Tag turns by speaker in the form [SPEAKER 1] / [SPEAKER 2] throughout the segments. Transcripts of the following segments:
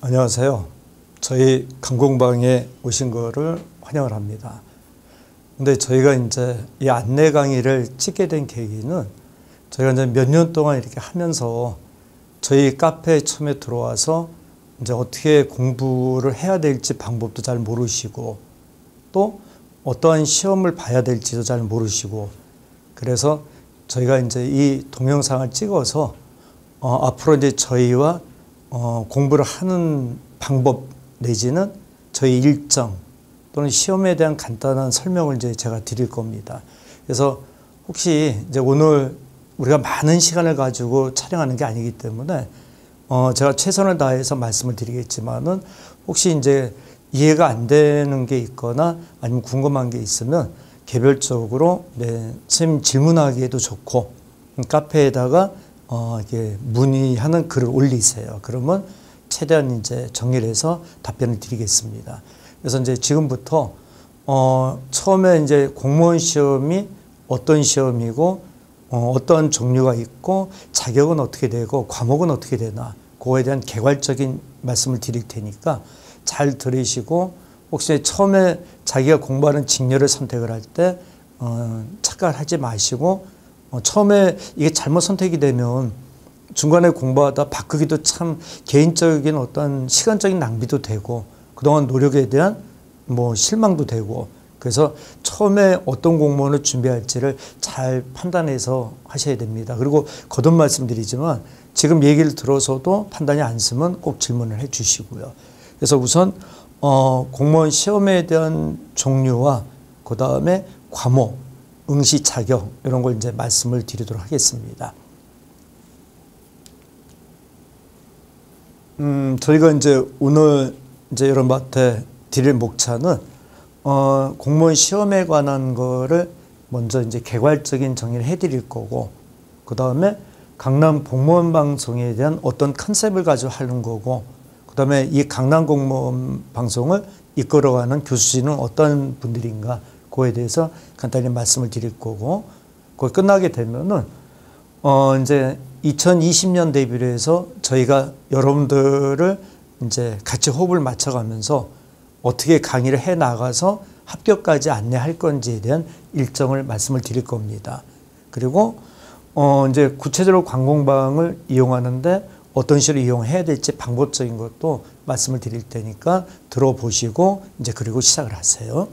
[SPEAKER 1] 안녕하세요. 저희 강공방에 오신 거를 환영을 합니다. 근데 저희가 이제 이 안내 강의를 찍게 된 계기는 저희가 이제 몇 년 동안 이렇게 하면서 저희 카페에 처음에 들어와서 이제 어떻게 공부를 해야 될지 방법도 잘 모르시고 또 어떠한 시험을 봐야 될지도 잘 모르시고 그래서 저희가 이제 이 동영상을 찍어서 앞으로 이제 저희와 공부를 하는 방법 내지는 저희 일정 또는 시험에 대한 간단한 설명을 이제 제가 드릴 겁니다. 그래서 혹시 이제 오늘 우리가 많은 시간을 가지고 촬영하는 게 아니기 때문에 제가 최선을 다해서 말씀을 드리겠지만은 혹시 이제 이해가 안 되는 게 있거나 아니면 궁금한 게 있으면 개별적으로 선생님 질문하기에도 좋고 카페에다가 이렇게 문의하는 글을 올리세요. 그러면 최대한 이제 정리를 해서 답변을 드리겠습니다. 그래서 이제 지금부터 처음에 이제 공무원 시험이 어떤 시험이고 어떤 종류가 있고 자격은 어떻게 되고 과목은 어떻게 되나 그거에 대한 개괄적인 말씀을 드릴 테니까 잘 들으시고 혹시 처음에 자기가 공부하는 직렬을 선택을 할 때 착각을 하지 마시고 처음에 이게 잘못 선택이 되면 중간에 공부하다 바꾸기도 참 개인적인 어떤 시간적인 낭비도 되고 그동안 노력에 대한 실망도 되고 그래서 처음에 어떤 공무원을 준비할지를 잘 판단해서 하셔야 됩니다. 그리고 거듭 말씀드리지만 지금 얘기를 들어서도 판단이 안 서면 꼭 질문을 해 주시고요. 그래서 우선 공무원 시험에 대한 종류와 그 다음에 과목, 응시 자격 이런 걸 이제 말씀을 드리도록 하겠습니다. 저희가 이제 오늘 이제 여러분한테 드릴 목차는 공무원 시험에 관한 거를 먼저 이제 개괄적인 정의를 해드릴 거고 그 다음에 강남 공무원 방송에 대한 어떤 컨셉을 가지고 하는 거고 그 다음에 이 강남 공무원 방송을 이끌어가는 교수진은 어떤 분들인가 그거에 대해서 간단히 말씀을 드릴 거고 그걸 끝나게 되면은 이제 2020년 대비로 해서 저희가 여러분들을 이제 같이 호흡을 맞춰가면서 어떻게 강의를 해 나가서 합격까지 안내할 건지에 대한 일정을 말씀을 드릴 겁니다. 그리고 이제 구체적으로 강공방을 이용하는데 어떤 식으로 이용해야 될지 방법적인 것도 말씀을 드릴 테니까 들어보시고 이제 그리고 시작을 하세요.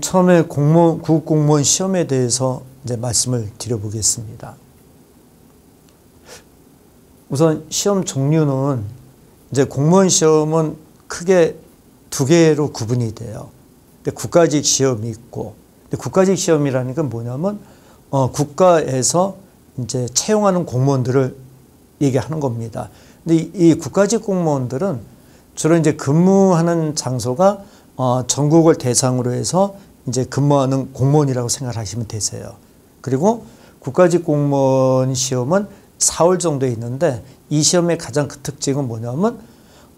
[SPEAKER 1] 처음에 구급공무원 시험에 대해서 이제 말씀을 드려보겠습니다. 우선 시험 종류는 이제 공무원 시험은 크게 두 개로 구분이 돼요. 국가직 시험이 있고, 국가직 시험이라는 건 뭐냐면 국가에서 이제 채용하는 공무원들을 얘기하는 겁니다. 근데 이 국가직 공무원들은 주로 이제 근무하는 장소가 전국을 대상으로 해서 이제 근무하는 공무원이라고 생각하시면 되세요. 그리고 국가직 공무원 시험은 4월 정도에 있는데 이 시험의 가장 큰 특징은 뭐냐면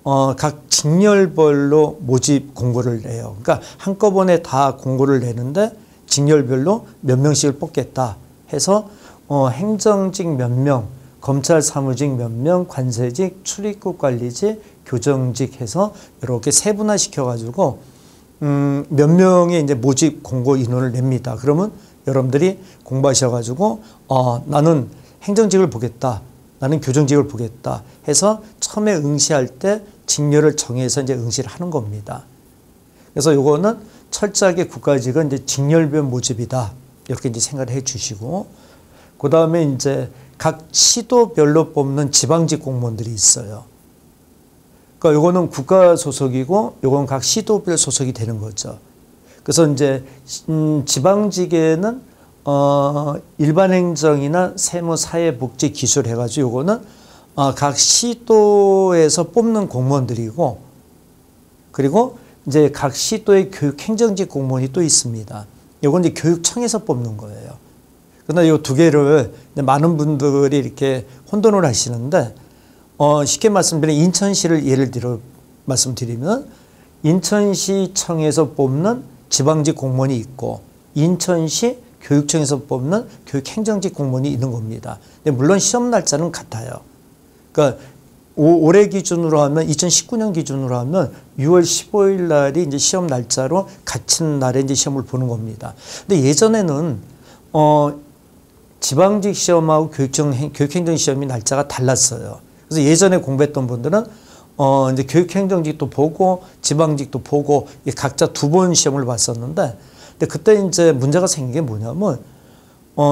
[SPEAKER 1] 각 직렬별로 모집 공고를 내요. 그러니까 한꺼번에 다 공고를 내는데 직렬별로 몇 명씩을 뽑겠다 해서 행정직 몇 명, 검찰 사무직 몇 명, 관세직, 출입국 관리직, 교정직 해서 이렇게 세분화 시켜가지고 몇 명의 이제 모집 공고 인원을 냅니다. 그러면 여러분들이 공부하셔가지고 나는 행정직을 보겠다, 나는 교정직을 보겠다 해서 처음에 응시할 때 직렬을 정해서 이제 응시를 하는 겁니다. 그래서 요거는 철저하게 국가직은 이제 직렬별 모집이다 이렇게 이제 생각을 해주시고 그 다음에 이제 각 시도별로 뽑는 지방직 공무원들이 있어요. 그러니까 요거는 국가 소속이고 요건 각 시도별 소속이 되는 거죠. 그래서 이제 지방직에는 일반행정이나 세무, 사회, 복지, 기술 해가지고 요거는 각 시도에서 뽑는 공무원들이고 그리고 이제 각 시도의 교육행정직 공무원이 또 있습니다. 요건 이제 교육청에서 뽑는 거예요. 그러나 요 두 개를 많은 분들이 이렇게 혼돈을 하시는데 쉽게 말씀드리면 인천시를 예를 들어 말씀드리면 인천시청에서 뽑는 지방직 공무원이 있고 인천시 교육청에서 뽑는 교육행정직 공무원이 있는 겁니다. 근데 물론 시험 날짜는 같아요. 그러니까 올해 기준으로 하면 2019년 기준으로 하면 6월 15일 날이 이제 시험 날짜로 같은 날에 이제 시험을 보는 겁니다. 근데 예전에는 지방직 시험하고 교육행정 시험이 날짜가 달랐어요. 그래서 예전에 공부했던 분들은 이제 교육행정직도 보고 지방직도 보고 각자 2번 시험을 봤었는데, 근데 그때 이제 문제가 생긴 게 뭐냐면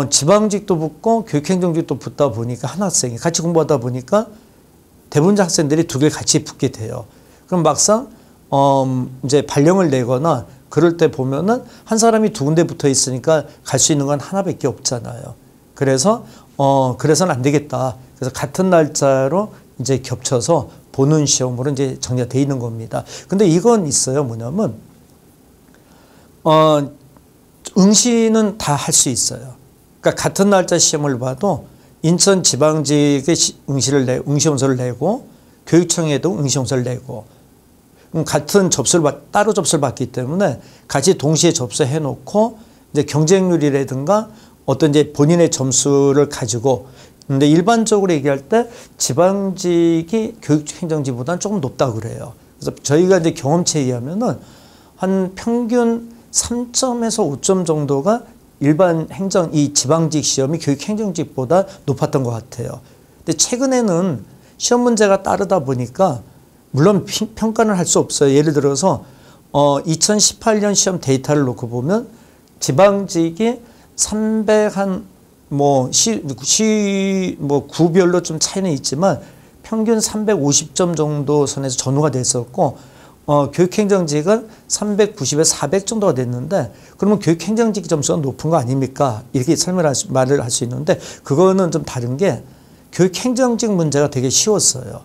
[SPEAKER 1] 지방직도 붙고 교육행정직도 붙다 보니까 한 학생이 같이 공부하다 보니까 대부분 학생들이 2개를 같이 붙게 돼요. 그럼 막상 이제 발령을 내거나 그럴 때 보면은 한 사람이 2군데 붙어 있으니까 갈 수 있는 건 하나밖에 없잖아요. 그래서는 안 되겠다. 그래서 같은 날짜로 이제 겹쳐서 보는 시험으로 이제 정리가 돼 있는 겁니다. 근데 이건 있어요. 뭐냐면 응시는 다 할 수 있어요. 그러니까 같은 날짜 시험을 봐도 인천지방직의 응시원서를 내고 교육청에도 응시원서를 내고 같은 따로 접수를 받기 때문에 같이 동시에 접수해 놓고 이제 경쟁률이라든가 어떤 이제 본인의 점수를 가지고, 근데 일반적으로 얘기할 때 지방직이 교육행정직보다는 조금 높다고 그래요. 그래서 저희가 이제 경험치에 의하면은 한 평균 3점에서 5점 정도가 일반 이 지방직 시험이 교육행정직보다 높았던 것 같아요. 근데 최근에는 시험 문제가 따르다 보니까 물론 평가는 할 수 없어요. 예를 들어서 2018년 시험 데이터를 놓고 보면 지방직이 300한 구별로 좀 차이는 있지만 평균 350점 정도 선에서 전후가 됐었고, 교육행정직은 390에 400 정도가 됐는데, 그러면 교육행정직 점수가 높은 거 아닙니까? 이렇게 말을 할 수 있는데, 그거는 좀 다른 게 교육행정직 문제가 되게 쉬웠어요.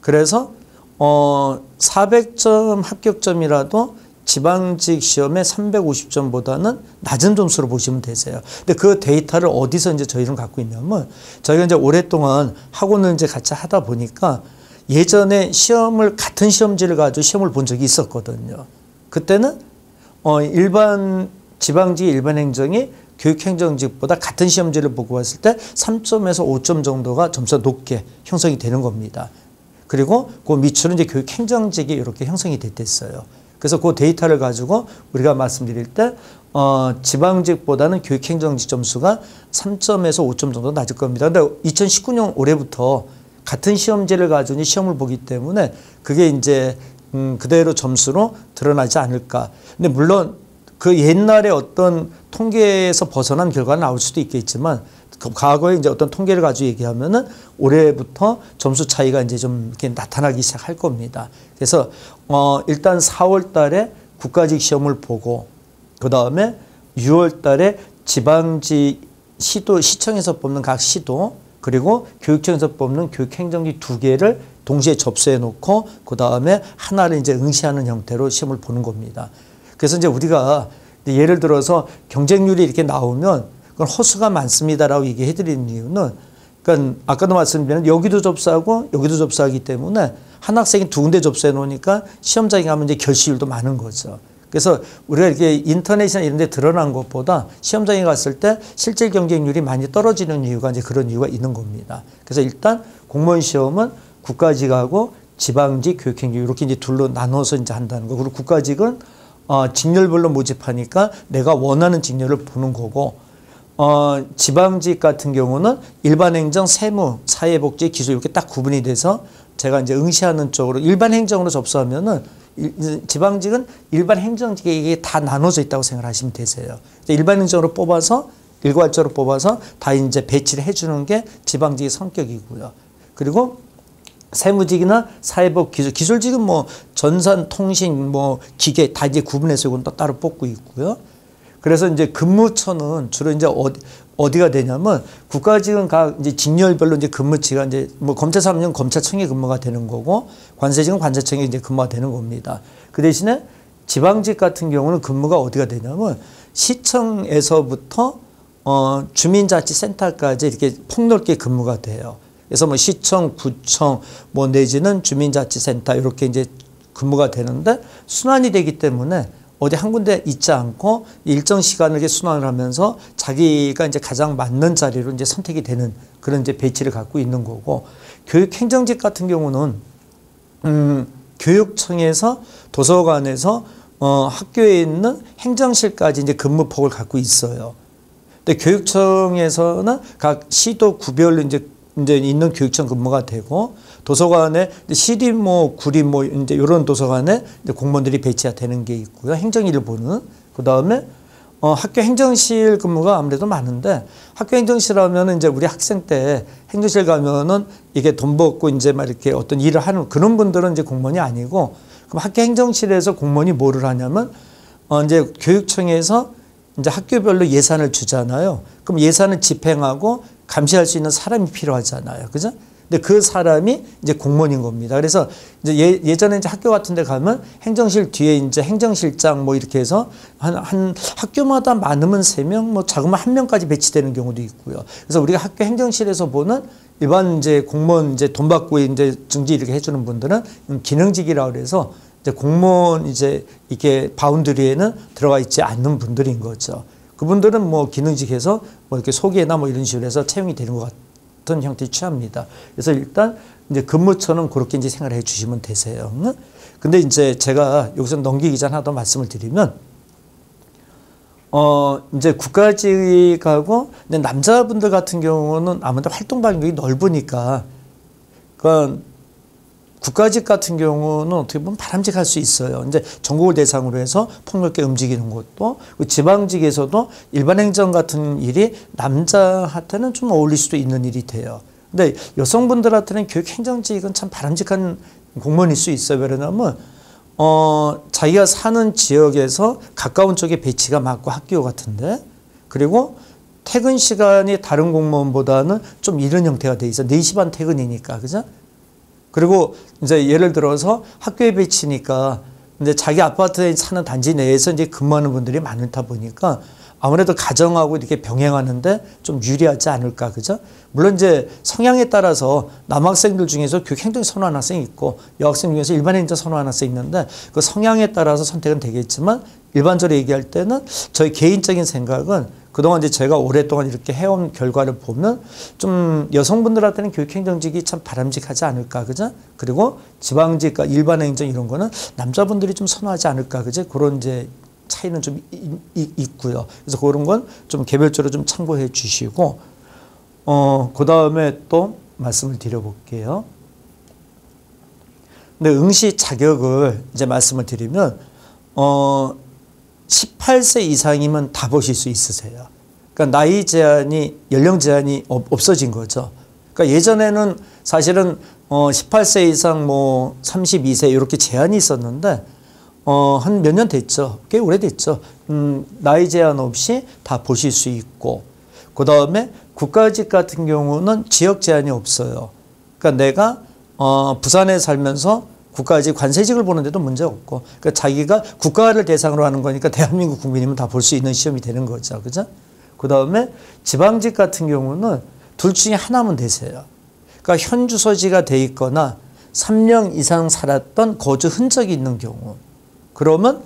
[SPEAKER 1] 그래서 400점 합격점이라도 지방직 시험의 350점보다는 낮은 점수로 보시면 되세요. 근데 그 데이터를 어디서 이제 저희는 갖고 있냐면, 저희가 이제 오랫동안 학원을 이제 같이 하다 보니까 예전에 같은 시험지를 가지고 시험을 본 적이 있었거든요. 그때는 일반 지방직 일반 행정이 교육행정직보다 같은 시험지를 보고 왔을 때 3점에서 5점 정도가 점수가 높게 형성이 되는 겁니다. 그리고 그 밑으로 이제 교육행정직이 이렇게 형성이 됐어요. 그래서 그 데이터를 가지고 우리가 말씀드릴 때 지방직보다는 교육행정직 점수가 3점에서 5점 정도 낮을 겁니다. 근데 2019년 올해부터 같은 시험지를 가지고 시험을 보기 때문에 그게 이제 그대로 점수로 드러나지 않을까. 근데 물론 그 옛날에 어떤 통계에서 벗어난 결과가 나올 수도 있겠지만, 과거에 이제 어떤 통계를 가지고 얘기하면은 올해부터 점수 차이가 이제 좀 이렇게 나타나기 시작할 겁니다. 그래서 일단 4월 달에 국가직 시험을 보고, 그 다음에 6월 달에 지방직 시청에서 뽑는 각 시도, 그리고 교육청에서 뽑는 교육행정직 2개를 동시에 접수해 놓고, 그 다음에 하나를 이제 응시하는 형태로 시험을 보는 겁니다. 그래서 이제 우리가 예를 들어서 경쟁률이 이렇게 나오면 그건 허수가 많습니다라고 얘기해 드리는 이유는, 그러니까 아까도 말씀드린 여기도 접수하고 여기도 접수하기 때문에 한 학생이 2군데 접수해 놓으니까 시험장에 가면 이제 결시율도 많은 거죠. 그래서 우리가 이렇게 인터넷이나 이런 데 드러난 것보다 시험장에 갔을 때 실질 경쟁률이 많이 떨어지는 이유가 이제 그런 이유가 있는 겁니다. 그래서 일단 공무원 시험은 국가직하고 지방직, 교육행정 이렇게 이제 둘로 나눠서 이제 한다는 거. 그리고 국가직은 직렬별로 모집하니까 내가 원하는 직렬을 보는 거고, 지방직 같은 경우는 일반행정, 세무, 사회복지, 기술 이렇게 딱 구분이 돼서 제가 이제 응시하는 쪽으로 일반 행정으로 접수하면은 지방직은 일반 행정직에 이게 다 나눠져 있다고 생각하시면 되세요. 일반 행정으로 뽑아서 일괄적으로 뽑아서 다 이제 배치를 해주는 게 지방직의 성격이고요. 그리고 세무직이나 사회복, 기술직은 뭐 전산, 통신, 뭐 기계 다 이제 구분해서 이건 또 따로 뽑고 있고요. 그래서 이제 근무처는 주로 이제 어디가 되냐면, 국가직은 각 이제 직렬별로 이제 근무치가 이제 뭐 검찰사무직은 검찰청에 근무가 되는 거고, 관세직은 관세청에 이제 근무가 되는 겁니다. 그 대신에 지방직 같은 경우는 근무가 어디가 되냐면, 시청에서부터 주민자치센터까지 이렇게 폭넓게 근무가 돼요. 그래서 뭐 시청, 구청, 뭐 내지는 주민자치센터 이렇게 이제 근무가 되는데, 순환이 되기 때문에 어디 한 군데 있지 않고 일정 시간을 이렇게 순환을 하면서 자기가 이제 가장 맞는 자리로 이제 선택이 되는 그런 이제 배치를 갖고 있는 거고, 교육행정직 같은 경우는 교육청에서 도서관에서 학교에 있는 행정실까지 이제 근무폭을 갖고 있어요. 근데 교육청에서는 각 시도 구별로 이제 있는 교육청 근무가 되고, 도서관에 시립모, 구립모 이제 이런 도서관에 이제 공무원들이 배치가 되는 게 있고요. 행정일을 보는. 그 다음에 학교 행정실 근무가 아무래도 많은데, 학교 행정실 하면은 이제 우리 학생 때 행정실 가면은 이게 돈 벌고 이제 막 이렇게 어떤 일을 하는 그런 분들은 이제 공무원이 아니고, 그럼 학교 행정실에서 공무원이 뭐를 하냐면 이제 교육청에서 이제 학교별로 예산을 주잖아요. 그럼 예산을 집행하고 감시할 수 있는 사람이 필요하잖아요. 그죠? 근데 그 사람이 이제 공무원인 겁니다. 그래서 이제 예전에 이제 학교 같은 데 가면 행정실 뒤에 이제 행정실장 뭐 이렇게 해서 한 학교마다 많으면 3명, 뭐 작으면 1명까지 배치되는 경우도 있고요. 그래서 우리가 학교 행정실에서 보는 일반 이제 공무원 이제 돈 받고 이제 증지 이렇게 해주는 분들은 기능직이라 그래서 이제 공무원 이제 이게 바운드리에는 들어가 있지 않는 분들인 거죠. 그분들은 뭐 기능직에서 뭐 이렇게 소개나 뭐 이런 식으로 해서 채용이 되는 것 같은 형태를 취합니다. 그래서 일단 이제 근무처는 그렇게 이제 생각을 해 주시면 되세요. 근데 이제 제가 여기서 넘기기 전에 하나 더 말씀을 드리면, 이제 국가직하고 남자분들 같은 경우는 아무래도 활동 반경이 넓으니까, 그러니까 국가직 같은 경우는 어떻게 보면 바람직할 수 있어요. 이제 전국을 대상으로 해서 폭넓게 움직이는 것도, 지방직에서도 일반 행정 같은 일이 남자한테는 좀 어울릴 수도 있는 일이 돼요. 근데 여성분들한테는 교육행정직은 참 바람직한 공무원일 수 있어요. 왜냐하면 자기가 사는 지역에서 가까운 쪽에 배치가 맞고 학교 같은데, 그리고 퇴근 시간이 다른 공무원보다는 좀 이른 형태가 돼 있어. 4시 반 퇴근이니까, 그죠? 그리고 이제 예를 들어서 학교에 배치니까 이제 자기 아파트에 사는 단지 내에서 이제 근무하는 분들이 많다 보니까 아무래도 가정하고 이렇게 병행하는데 좀 유리하지 않을까, 그죠? 물론 이제 성향에 따라서 남학생들 중에서 교육행정 선호하는 학생이 있고, 여학생 중에서 일반행정 선호하는 학생이 있는데, 그 성향에 따라서 선택은 되겠지만, 일반적으로 얘기할 때는 저희 개인적인 생각은 그동안 이제 제가 오랫동안 이렇게 해온 결과를 보면 좀 여성분들한테는 교육행정직이 참 바람직하지 않을까, 그죠? 그리고 지방직과 일반행정 이런 거는 남자분들이 좀 선호하지 않을까, 그죠? 그런 이제 차이는 좀 있고요. 그래서 그런 건 좀 개별적으로 좀 참고해 주시고, 그 다음에 또 말씀을 드려볼게요. 근데 응시 자격을 이제 말씀을 드리면, 18세 이상이면 다 보실 수 있으세요. 그러니까 나이 제한이, 연령 제한이 없어진 거죠. 그러니까 예전에는 사실은 18세 이상 뭐 32세 이렇게 제한이 있었는데, 한 몇 년 됐죠. 꽤 오래됐죠. 나이 제한 없이 다 보실 수 있고, 그 다음에 국가직 같은 경우는 지역 제한이 없어요. 그러니까 내가 부산에 살면서 국가직 관세직을 보는데도 문제 없고, 그러니까 자기가 국가를 대상으로 하는 거니까 대한민국 국민이면 다 볼 수 있는 시험이 되는 거죠. 그죠? 그 다음에 지방직 같은 경우는 둘 중에 하나면 되세요. 그러니까 현 주소지가 돼 있거나 3년 이상 살았던 거주 흔적이 있는 경우, 그러면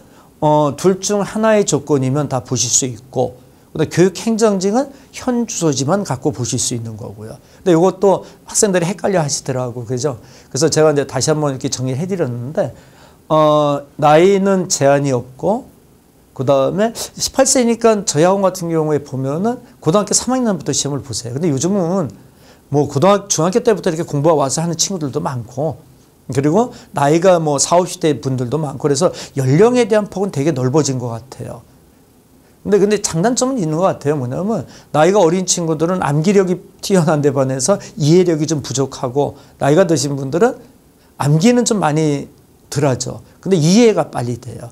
[SPEAKER 1] 둘 중 하나의 조건이면 다 보실 수 있고, 그다음에 교육행정직은 현 주소지만 갖고 보실 수 있는 거고요. 근데 이것도 학생들이 헷갈려 하시더라고, 그죠? 그래서 제가 이제 다시 한번 이렇게 정리를 해드렸는데, 나이는 제한이 없고, 그 다음에 18세니까 저희 학원 같은 경우에 보면은 고등학교 3학년부터 시험을 보세요. 근데 요즘은 뭐 중학교 때부터 이렇게 공부하고 와서 하는 친구들도 많고, 그리고 나이가 뭐 40, 50대 분들도 많고, 그래서 연령에 대한 폭은 되게 넓어진 것 같아요. 근데 장단점은 있는 것 같아요. 뭐냐면 나이가 어린 친구들은 암기력이 뛰어난 데 반해서 이해력이 좀 부족하고, 나이가 드신 분들은 암기는 좀 많이 덜하죠. 근데 이해가 빨리 돼요.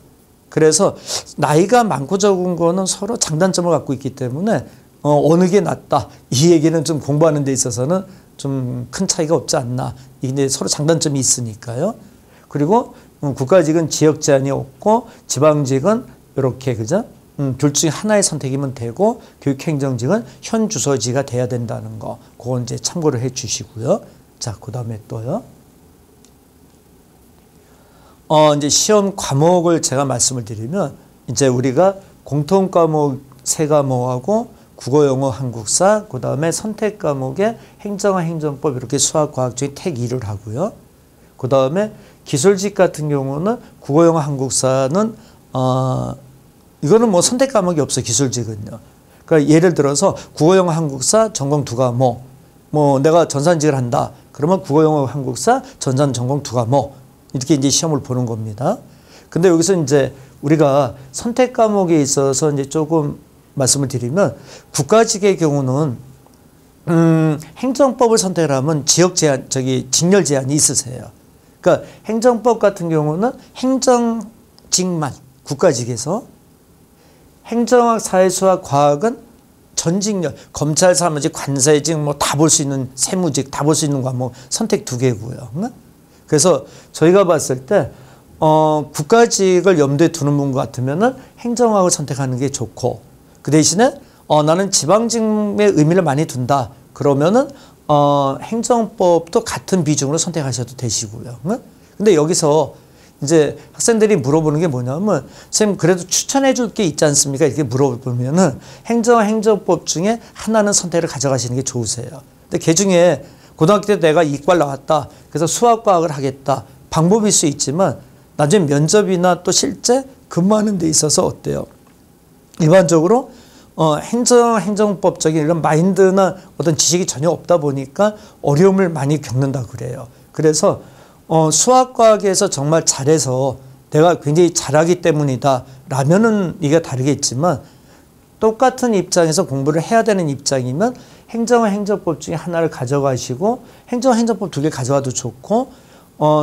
[SPEAKER 1] 그래서 나이가 많고 적은 거는 서로 장단점을 갖고 있기 때문에 어느 게 낫다, 이 얘기는 좀 공부하는 데 있어서는 좀 큰 차이가 없지 않나. 이게 서로 장단점이 있으니까요. 그리고 국가직은 지역 제한이 없고, 지방직은 이렇게, 그죠? 둘 중에 하나의 선택이면 되고, 교육행정직은 현 주소지가 돼야 된다는 거, 그건 이제 참고를 해 주시고요. 자, 그 다음에 또요. 이제 시험 과목을 제가 말씀을 드리면, 이제 우리가 공통 과목 세 과목하고 국어, 영어, 한국사, 그 다음에 선택 과목에 행정학, 행정법 이렇게 수학, 과학 중에 택 2를 하고요. 그 다음에 기술직 같은 경우는 국어, 영어, 한국사는 이거는 뭐 선택 과목이 없어 기술직은요. 그러니까 예를 들어서 국어, 영어, 한국사 전공 2과목, 뭐 내가 전산직을 한다. 그러면 국어, 영어, 한국사 전산 전공 2과목 이렇게 이제 시험을 보는 겁니다. 근데 여기서 이제 우리가 선택 과목에 있어서 이제 조금 말씀을 드리면 국가직의 경우는 행정법을 선택을 하면 지역 제한, 직렬 제한이 있으세요. 그러니까 행정법 같은 경우는 행정직만 국가직에서, 행정학, 사회수학, 과학은 전직렬, 검찰, 사무직, 관세직 뭐 다 볼 수 있는 세무직 다 볼 수 있는 과목 선택 2개고요. 그래서 저희가 봤을 때 국가직을 염두에 두는 분 같으면은 행정학을 선택하는 게 좋고, 그 대신에 나는 지방직의 의미를 많이 둔다. 그러면은 행정법도 같은 비중으로 선택하셔도 되시고요. 근데 여기서 이제 학생들이 물어보는 게 뭐냐면, 선생님 그래도 추천해 줄 게 있지 않습니까? 이렇게 물어보면은 행정학, 행정법 중에 하나는 선택을 가져가시는 게 좋으세요. 근데 그 중에 고등학교 때 내가 이과를 나왔다. 그래서 수학과학을 하겠다. 방법일 수 있지만 나중에 면접이나 또 실제 근무하는 데 있어서 어때요? 일반적으로 행정법적인 이런 마인드나 어떤 지식이 전혀 없다 보니까 어려움을 많이 겪는다 그래요. 그래서 수학과학에서 정말 잘해서 내가 굉장히 잘하기 때문이다 라면은 이게 다르겠지만, 똑같은 입장에서 공부를 해야 되는 입장이면 행정과 행정법 중에 하나를 가져가시고, 행정법 2개 가져가도 좋고,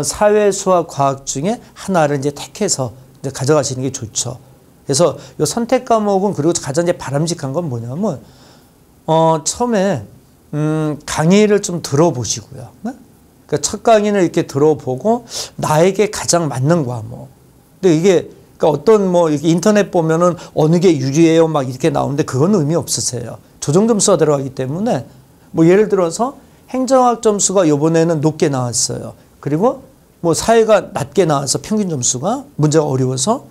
[SPEAKER 1] 사회, 수학, 과학 중에 하나를 이제 택해서 이제 가져가시는 게 좋죠. 그래서 이 선택 과목은, 그리고 가장 이제 바람직한 건 뭐냐면, 처음에, 강의를 좀 들어보시고요. 그러니까 첫 강의를 이렇게 들어보고, 나에게 가장 맞는 과목. 근데 이게, 그러니까 어떤 뭐 이렇게 인터넷 보면은 어느 게 유리해요 막 이렇게 나오는데 그건 의미 없으세요. 조정 점수가 들어가기 때문에, 뭐 예를 들어서 행정학 점수가 이번에는 높게 나왔어요. 그리고 뭐 사회가 낮게 나와서 평균 점수가 문제가 어려워서,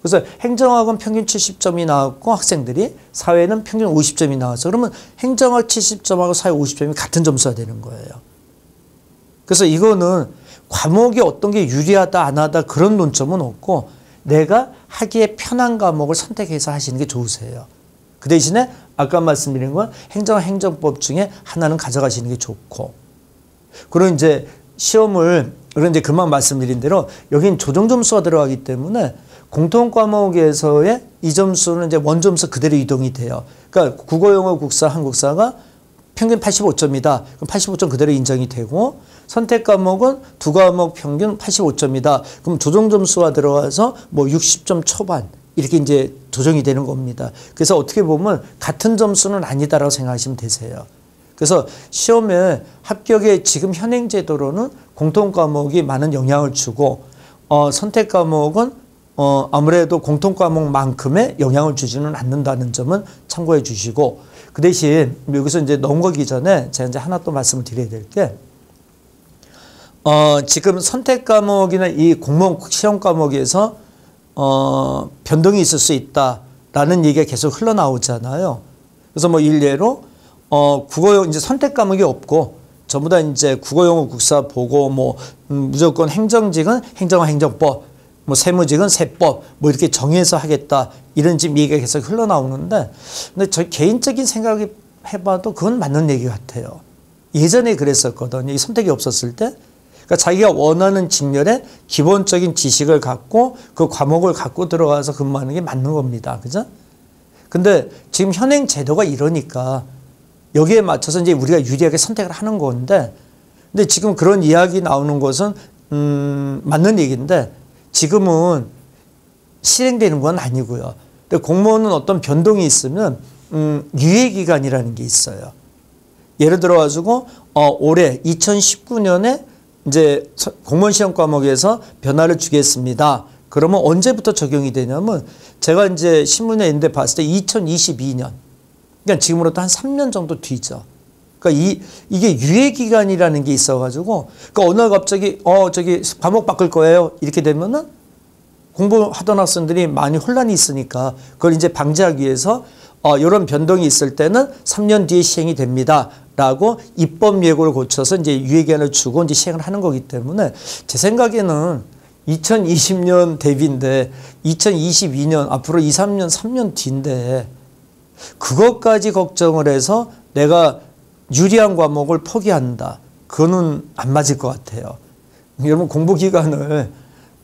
[SPEAKER 1] 그래서 행정학은 평균 70점이 나왔고 학생들이, 사회는 평균 50점이 나와서, 그러면 행정학 70점하고 사회 50점이 같은 점수가 되는 거예요. 그래서 이거는 과목이 어떤 게 유리하다 안 하다 그런 논점은 없고, 내가 하기에 편한 과목을 선택해서 하시는 게 좋으세요. 그 대신에 아까 말씀드린 건 행정학, 행정법 중에 하나는 가져가시는 게 좋고, 그리고 이제 시험을, 그런 이제 금방 말씀드린 대로 여긴 조정 점수가 들어가기 때문에 공통 과목에서의 이 점수는 이제 원점수 그대로 이동이 돼요. 그러니까 국어, 영어, 국사, 한국사가 평균 85점이다. 그럼 85점 그대로 인정이 되고, 선택 과목은 두 과목 평균 85점이다. 그럼 조정 점수가 들어가서 뭐 60점 초반 이렇게 이제 조정이 되는 겁니다. 그래서 어떻게 보면 같은 점수는 아니다라고 생각하시면 되세요. 그래서 시험에 합격에 지금 현행 제도로는 공통 과목이 많은 영향을 주고, 선택 과목은 아무래도 공통 과목만큼의 영향을 주지는 않는다는 점은 참고해 주시고, 그 대신 여기서 이제 넘어가기 전에 제가 이제 하나 또 말씀을 드려야 될 게, 지금 선택 과목이나 이 공무원 시험 과목에서 변동이 있을 수 있다라는 얘기가 계속 흘러나오잖아요. 그래서 뭐 일례로 국어 이제 선택 과목이 없고 전부 다 이제 국어, 영어, 국사 보고, 뭐 무조건 행정직은 행정학, 행정법, 뭐 세무직은 세법 뭐 이렇게 정해서 하겠다 이런 지금 얘기가 계속 흘러나오는데, 근데 저 개인적인 생각이 해봐도 그건 맞는 얘기 같아요. 예전에 그랬었거든요. 이 선택이 없었을 때. 그러니까 자기가 원하는 직렬에 기본적인 지식을 갖고 그 과목을 갖고 들어가서 근무하는 게 맞는 겁니다. 그죠? 근데 지금 현행 제도가 이러니까 여기에 맞춰서 이제 우리가 유리하게 선택을 하는 건데, 근데 지금 그런 이야기 나오는 것은 맞는 얘기인데 지금은 실행되는 건 아니고요. 근데 공무원은 어떤 변동이 있으면 유예기간이라는 게 있어요. 예를 들어가지고 올해 2019년에 이제 공무원 시험 과목에서 변화를 주겠습니다. 그러면 언제부터 적용이 되냐면, 제가 이제 신문에 있는데 봤을 때 2022년, 그러니까 지금으로부터 한 3년 정도 뒤죠. 그러니까 이게 유예 기간이라는 게 있어가지고, 그러니까 어느 날 갑자기 저기 과목 바꿀 거예요 이렇게 되면은 공부하던 학생들이 많이 혼란이 있으니까 그걸 이제 방지하기 위해서 이런 변동이 있을 때는 3년 뒤에 시행이 됩니다. 라고 입법 예고를 고쳐서 이제 유예기한을 주고 이제 시행을 하는 거기 때문에 제 생각에는 2020년 대비인데 2022년 앞으로 2, 3년, 3년 뒤인데 그것까지 걱정을 해서 내가 유리한 과목을 포기한다. 그거는 안 맞을 것 같아요. 여러분 공부 기간을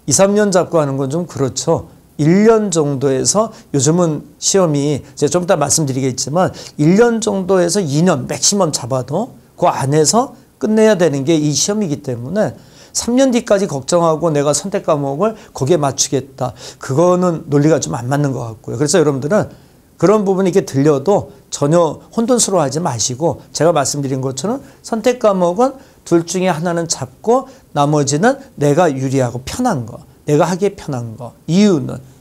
[SPEAKER 1] 2, 3년 잡고 하는 건 좀 그렇죠. 1년 정도에서 요즘은 시험이 제가 좀 이따 말씀드리겠지만 1년 정도에서 2년 맥시멈 잡아도 그 안에서 끝내야 되는 게 이 시험이기 때문에 3년 뒤까지 걱정하고 내가 선택 과목을 거기에 맞추겠다. 그거는 논리가 좀 안 맞는 것 같고요. 그래서 여러분들은 그런 부분이 이렇게 들려도 전혀 혼돈스러워하지 마시고 제가 말씀드린 것처럼 선택 과목은 둘 중에 하나는 잡고 나머지는 내가 유리하고 편한 거. 내가 하기에 편한 거. 이유는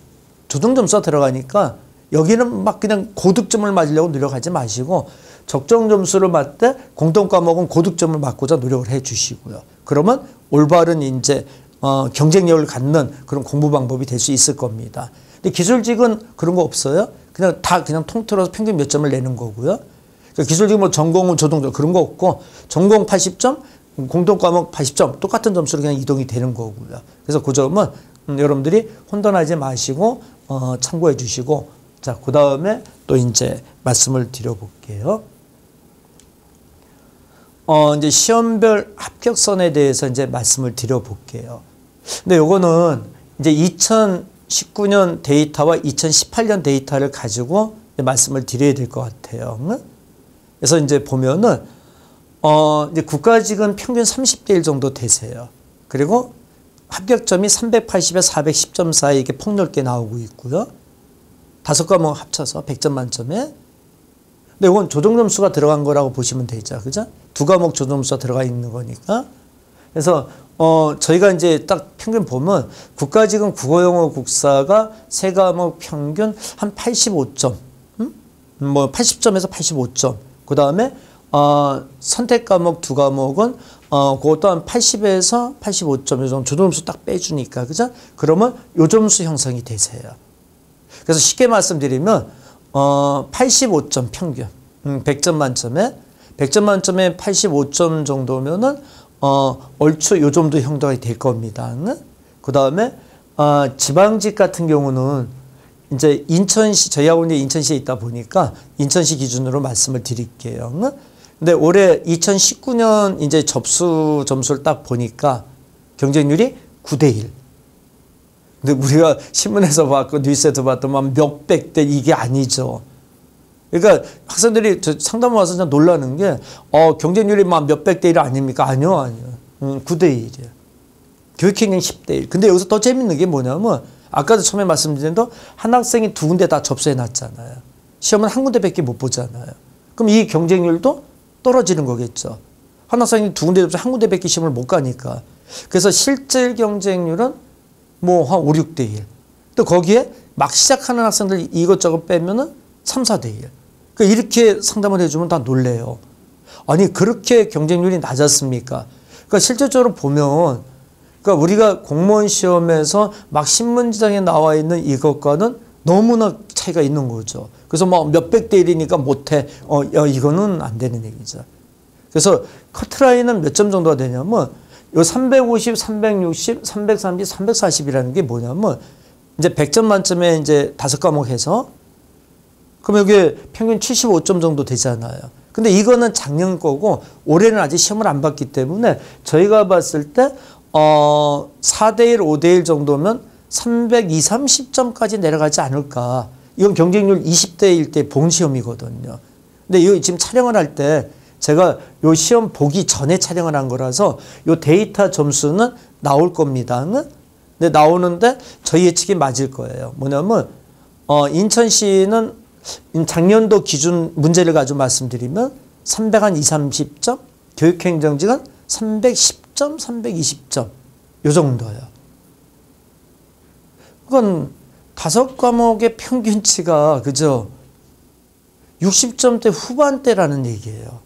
[SPEAKER 1] 조정점수가 들어가니까 여기는 막 그냥 고득점을 맞으려고 노력하지 마시고 적정 점수를 맞되 공통과목은 고득점을 맞고자 노력을 해 주시고요. 그러면 올바른 이제 경쟁력을 갖는 그런 공부 방법이 될 수 있을 겁니다. 근데 기술직은 그런 거 없어요. 그냥 다 그냥 통틀어서 평균 몇 점을 내는 거고요. 그러니까 기술직 뭐 전공은 조동점 그런 거 없고 전공 80점, 공통과목 80점 똑같은 점수로 그냥 이동이 되는 거고요. 그래서 그 점은 여러분들이 혼돈하지 마시고 참고해 주시고 자, 그 다음에 또 이제 말씀을 드려볼게요. 이제 시험별 합격선에 대해서 이제 말씀을 드려볼게요. 근데 요거는 이제 2019년 데이터와 2018년 데이터를 가지고 말씀을 드려야 될 것 같아요. 그래서 이제 보면은 이제 국가직은 평균 30대 1 정도 되세요. 그리고 합격점이 380에 410점 사이 이렇게 폭넓게 나오고 있고요. 5과목 합쳐서 100점 만점에. 근데 이건 조정점수가 들어간 거라고 보시면 되죠. 그죠? 2과목 조정점수가 들어가 있는 거니까. 그래서 저희가 이제 딱 평균 보면 국가직은 국어, 영어, 국사가 3과목 평균 한 85점. 뭐 80점에서 85점. 그 다음에 선택 과목 2과목은 그것도 한 80에서 85점 정도 조점수 딱 빼주니까 그죠? 그러면 요 점수 형성이 되세요. 그래서 쉽게 말씀드리면 85점 평균 100점 만점에 85점 정도면은 얼추 요 정도 형성이 될 겁니다. 그 다음에 지방직 같은 경우는 이제 인천시 저희하고 이제 인천시에 있다 보니까 인천시 기준으로 말씀을 드릴게요. 근데 올해 2019년 이제 접수 점수를 딱 보니까 경쟁률이 9대 1. 근데 우리가 신문에서 봤고 뉴스에서 봤던 막 몇백 대 이게 아니죠. 그러니까 학생들이 상담 와서 진짜 놀라는 게 경쟁률이 막 몇백 대 1 아닙니까? 아니요. 9대 1이에요. 교육행정 10대 1. 근데 여기서 더 재밌는 게 뭐냐면 아까도 처음에 말씀드린 대로 한 학생이 2군데 다 접수해 놨잖아요. 시험은 한 군데밖에 못 보잖아요. 그럼 이 경쟁률도 떨어지는 거겠죠. 한 학생이 2군데 접수 한 군데밖에 시험을 못 가니까. 그래서 실질 경쟁률은 뭐 한 5, 6대 1. 또 거기에 막 시작하는 학생들 이것저것 빼면은 3, 4대 1. 그러니까 이렇게 상담을 해주면 다 놀래요. 아니 그렇게 경쟁률이 낮았습니까? 그러니까 실질적으로 보면 그러니까 우리가 공무원 시험에서 막 신문지장에 나와 있는 이것과는 너무나 차이가 있는 거죠. 그래서 막 몇백 대 1이니까 못해. 이거는 안 되는 얘기죠. 그래서 커트라인은 몇 점 정도가 되냐면 요 350, 360, 330, 340이라는 게 뭐냐면 이제 100점 만점에 이제 5과목 해서 그럼 여기 평균 75점 정도 되잖아요. 근데 이거는 작년 거고 올해는 아직 시험을 안 봤기 때문에 저희가 봤을 때 4대 1, 5대 1 정도면 320, 30점까지 내려가지 않을까. 이건 경쟁률 20대 1대 본시험이거든요. 근데 이거 지금 촬영을 할 때 제가 요 시험 보기 전에 촬영을 한 거라서 요 데이터 점수는 나올 겁니다. 근데 나오는데 저희 예측이 맞을 거예요. 뭐냐면 인천시는 작년도 기준 문제를 가지고 말씀드리면 320, 30점, 교육행정직은 310점, 320점 요 정도예요. 그건 5과목의 평균치가 그죠? 60점대 후반대라는 얘기예요.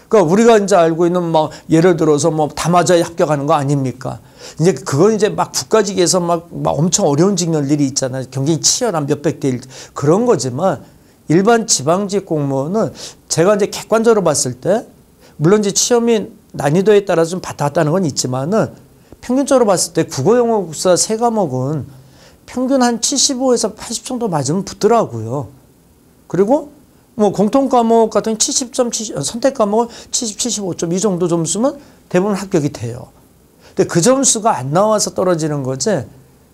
[SPEAKER 1] 그러니까 우리가 이제 알고 있는 뭐 예를 들어서 뭐 다 맞아야 합격하는 거 아닙니까? 이제 그건 이제 막 국가직에서 막 엄청 어려운 직렬들이 있잖아요. 경쟁이 치열한 몇백 대 1 그런 거지만 일반 지방직 공무원은 제가 이제 객관적으로 봤을 때 물론 이제 시험이 난이도에 따라서 좀 왔다 갔다 하는 건 있지만은 평균적으로 봤을 때 국어, 영어, 국사 세 과목은 평균 한 75에서 80 정도 맞으면 붙더라고요. 그리고 뭐 공통 과목 같은 70점, 선택 과목은 70, 75점 이 정도 점수면 대부분 합격이 돼요. 근데 그 점수가 안 나와서 떨어지는 거지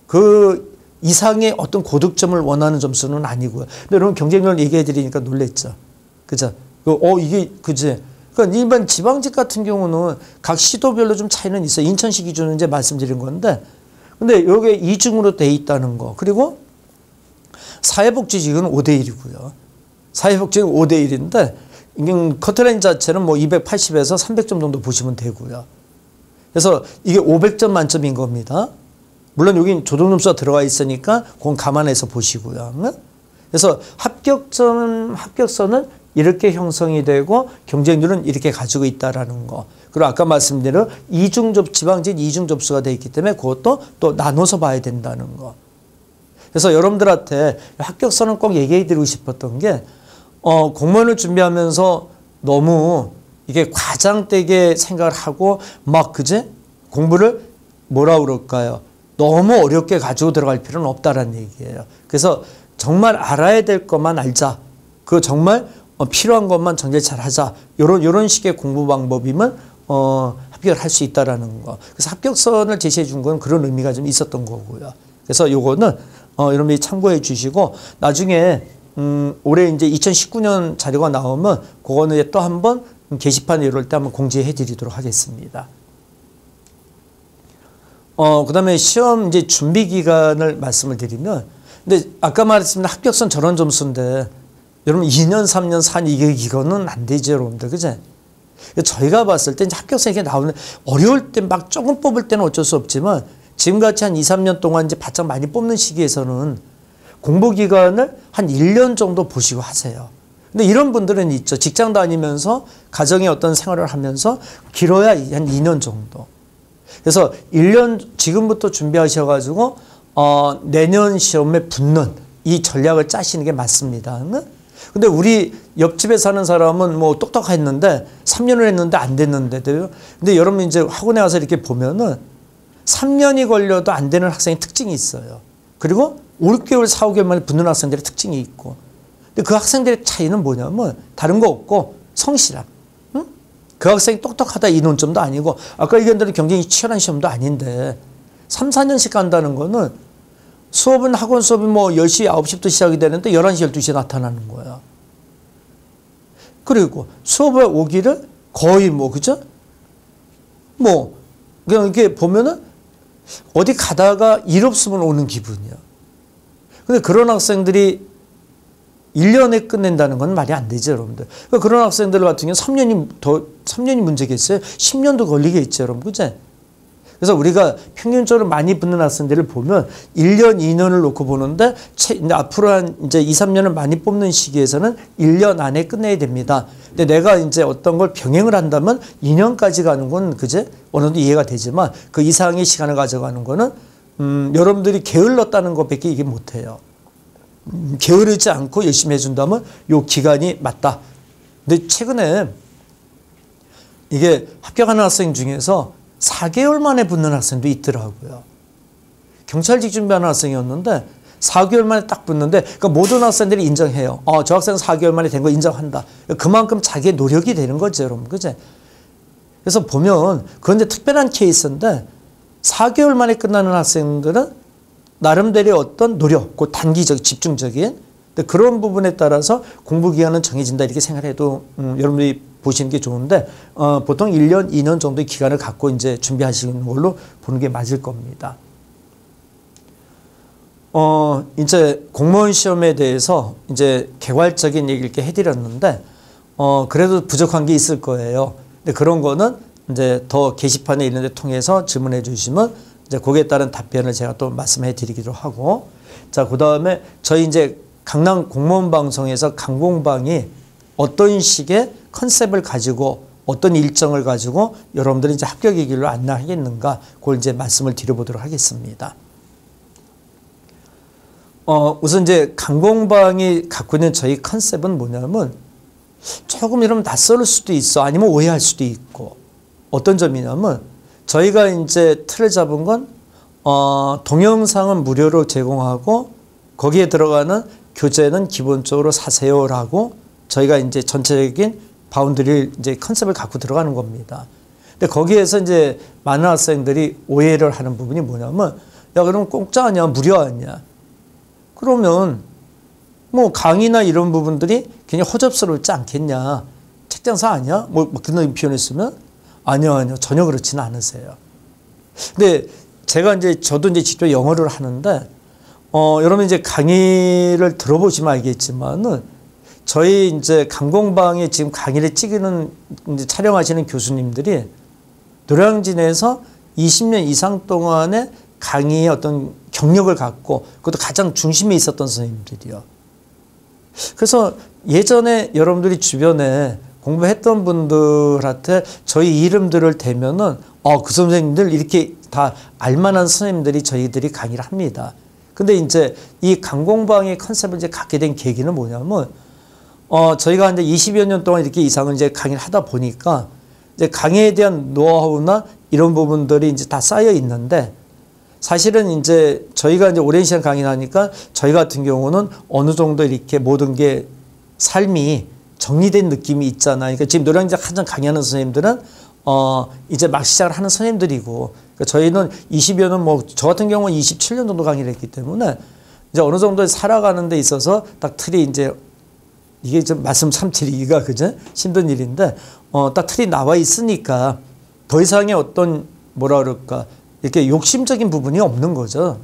[SPEAKER 1] 그 이상의 어떤 고득점을 원하는 점수는 아니고요. 근데 여러분 경쟁률 얘기해 드리니까 놀랬죠. 그죠? 이게 그지? 그러니까 일반 지방직 같은 경우는 각 시도별로 좀 차이는 있어요. 인천시 기준으로 이제 말씀드린 건데, 근데 여기에 이중으로 돼 있다는 거. 그리고 사회복지직은 5대 1이고요. 사회복지는 5대 1인데, 커트라인 자체는 뭐 280에서 300점 정도 보시면 되고요. 그래서 이게 500점 만점인 겁니다. 물론 여긴 조정점수가 들어가 있으니까 그건 감안해서 보시고요. 그래서 합격선은 이렇게 형성이 되고 경쟁률은 이렇게 가지고 있다라는 거. 그리고 아까 말씀드린 지방직 이중 접수가 되어 있기 때문에 그것도 또 나눠서 봐야 된다는 거. 그래서 여러분들한테 합격선은 꼭 얘기해 드리고 싶었던 게 공무원을 준비하면서 너무 이게 과장되게 생각을 하고 막 그제 공부를 뭐라 그럴까요? 너무 어렵게 가지고 들어갈 필요는 없다라는 얘기예요. 그래서 정말 알아야 될 것만 알자. 그 정말 필요한 것만 정리 잘 하자. 요런 식의 공부 방법이면 합격을 할 수 있다라는 거. 그래서 합격선을 제시해 준 건 그런 의미가 좀 있었던 거고요. 그래서 요거는 여러분이 참고해 주시고 나중에 올해 이제 2019년 자료가 나오면 그거는 또 한번 게시판에 이럴 때 한번 공지해 드리도록 하겠습니다. 그다음에 시험 이제 준비 기간을 말씀을 드리면, 근데 아까 말했습니다. 합격선 저런 점수인데 여러분 2년, 3년, 4년 이거는 안 되죠, 여러분들. 그죠? 저희가 봤을 때 이제 합격선이 이렇게 나오는 어려울 때 막 조금 뽑을 때는 어쩔 수 없지만 지금같이 한 2, 3년 동안 이제 바짝 많이 뽑는 시기에서는 공부 기간을 한 1년 정도 보시고 하세요. 근데 이런 분들은 있죠. 직장 다니면서 가정의 어떤 생활을 하면서 길어야 한 2년 정도. 그래서 1년 지금부터 준비하셔가지고 내년 시험에 붙는 이 전략을 짜시는 게 맞습니다. 근데 우리 옆집에 사는 사람은 뭐 똑똑했는데 3년을 했는데 안 됐는데도요. 근데 여러분 이제 학원에 와서 이렇게 보면은 3년이 걸려도 안 되는 학생의 특징이 있어요. 그리고 5개월, 4, 5개월 만에 붙는 학생들의 특징이 있고. 근데 그 학생들의 차이는 뭐냐면 다른 거 없고 성실함. 응? 그 학생이 똑똑하다 이 논점도 아니고 아까 얘기한 대로 경쟁이 치열한 시험도 아닌데 3, 4년씩 간다는 거는 수업은 학원 수업이 뭐 10시, 9시부터 시작이 되는데 11시, 12시에 나타나는 거야. 그리고 수업에 오기를 거의 뭐 그죠? 뭐 그냥 이렇게 보면은 어디 가다가 일 없으면 오는 기분이야. 근데 그런 학생들이 1년에 끝낸다는 건 말이 안 되죠, 여러분들. 그러니까 그런 학생들 같은 경우는 3년이 문제겠어요? 10년도 걸리겠죠, 여러분. 그죠? 그래서 우리가 평균적으로 많이 붙는 학생들을 보면 1년, 2년을 놓고 보는데 앞으로 한 이제 2, 3년을 많이 뽑는 시기에서는 1년 안에 끝내야 됩니다. 근데 내가 이제 어떤 걸 병행을 한다면 2년까지 가는 건 그제 어느 정도 이해가 되지만 그 이상의 시간을 가져가는 거는 여러분들이 게을렀다는 것밖에 이게 못해요. 게으르지 않고 열심히 해준다면 요 기간이 맞다. 근데 최근에 이게 합격하는 학생 중에서 4개월 만에 붙는 학생도 있더라고요. 경찰직 준비하는 학생이었는데 4개월 만에 딱 붙는데 그러니까 모든 학생들이 인정해요. 저 학생은 4개월 만에 된 거 인정한다. 그만큼 자기의 노력이 되는 거죠, 여러분. 그죠? 그래서 보면 그건 이제 특별한 케이스인데 4개월 만에 끝나는 학생들은 나름대로의 어떤 노력, 그 단기적, 집중적인 그런 부분에 따라서 공부 기간은 정해진다 이렇게 생각해도 여러분들이 보시는 게 좋은데 보통 1년, 2년 정도의 기간을 갖고 이제 준비하시는 걸로 보는 게 맞을 겁니다. 이제 공무원 시험에 대해서 이제 개괄적인 얘기를 이렇게 해드렸는데 그래도 부족한 게 있을 거예요. 근데 그런 거는 이제 더 게시판에 있는 데 통해서 질문해 주시면 이제 거기에 따른 답변을 제가 또 말씀해 드리기로 하고 자, 그 다음에 저희 이제 강남 공무원 방송에서 강공방이 어떤 식의 컨셉을 가지고 어떤 일정을 가지고 여러분들이 이제 합격의 길로 안내하겠는가, 그걸 이제 말씀을 드려보도록 하겠습니다. 우선 이제 강공방이 갖고 있는 저희 컨셉은 뭐냐면 조금 이러면 낯설 수도 있어. 아니면 오해할 수도 있고. 어떤 점이냐면 저희가 이제 틀을 잡은 건 동영상은 무료로 제공하고 거기에 들어가는 교재는 기본적으로 사세요라고 저희가 이제 전체적인 바운드리를 이제 컨셉을 갖고 들어가는 겁니다. 근데 거기에서 이제 많은 학생들이 오해를 하는 부분이 뭐냐면 야, 그럼 공짜 아니야? 무료 아니야? 그러면 뭐 강의나 이런 부분들이 굉장히 허접스럽지 않겠냐? 책장사 아니야? 뭐 그런 표현했으면 아니요. 전혀 그렇지는 않으세요. 근데 제가 이제 저도 이제 직접 영어를 하는데 여러분 이제 강의를 들어보시면 알겠지만은 저희 이제 강공방에 지금 강의를 찍는 이제 촬영하시는 교수님들이 노량진에서 20년 이상 동안의 강의의 어떤 경력을 갖고 그것도 가장 중심에 있었던 선생님들이요. 그래서 예전에 여러분들이 주변에 공부했던 분들한테 저희 이름들을 대면은 그 선생님들 이렇게 다 알만한 선생님들이 저희들이 강의를 합니다. 근데 이제 이 강공방의 컨셉을 이제 갖게 된 계기는 뭐냐면 저희가 이제 20여 년 동안 이렇게 이상을 이제 강의를 하다 보니까 이제 강의에 대한 노하우나 이런 부분들이 이제 다 쌓여 있는데 사실은 이제 저희가 이제 오랜 시간 강의를 하니까 저희 같은 경우는 어느 정도 이렇게 모든 게 삶이 정리된 느낌이 있잖아요. 그러니까 지금 노량진 한창 강의하는 선생님들은 이제 막 시작을 하는 선생님들이고 그러니까 저희는 20여 년 뭐 저 같은 경우는 27년 정도 강의를 했기 때문에 이제 어느 정도 살아가는 데 있어서 딱 틀이 이제 이게 좀 말씀 참 드리기가 그죠? 힘든 일인데 딱 틀이 나와 있으니까 더 이상의 어떤 뭐라 그럴까 이렇게 욕심적인 부분이 없는 거죠.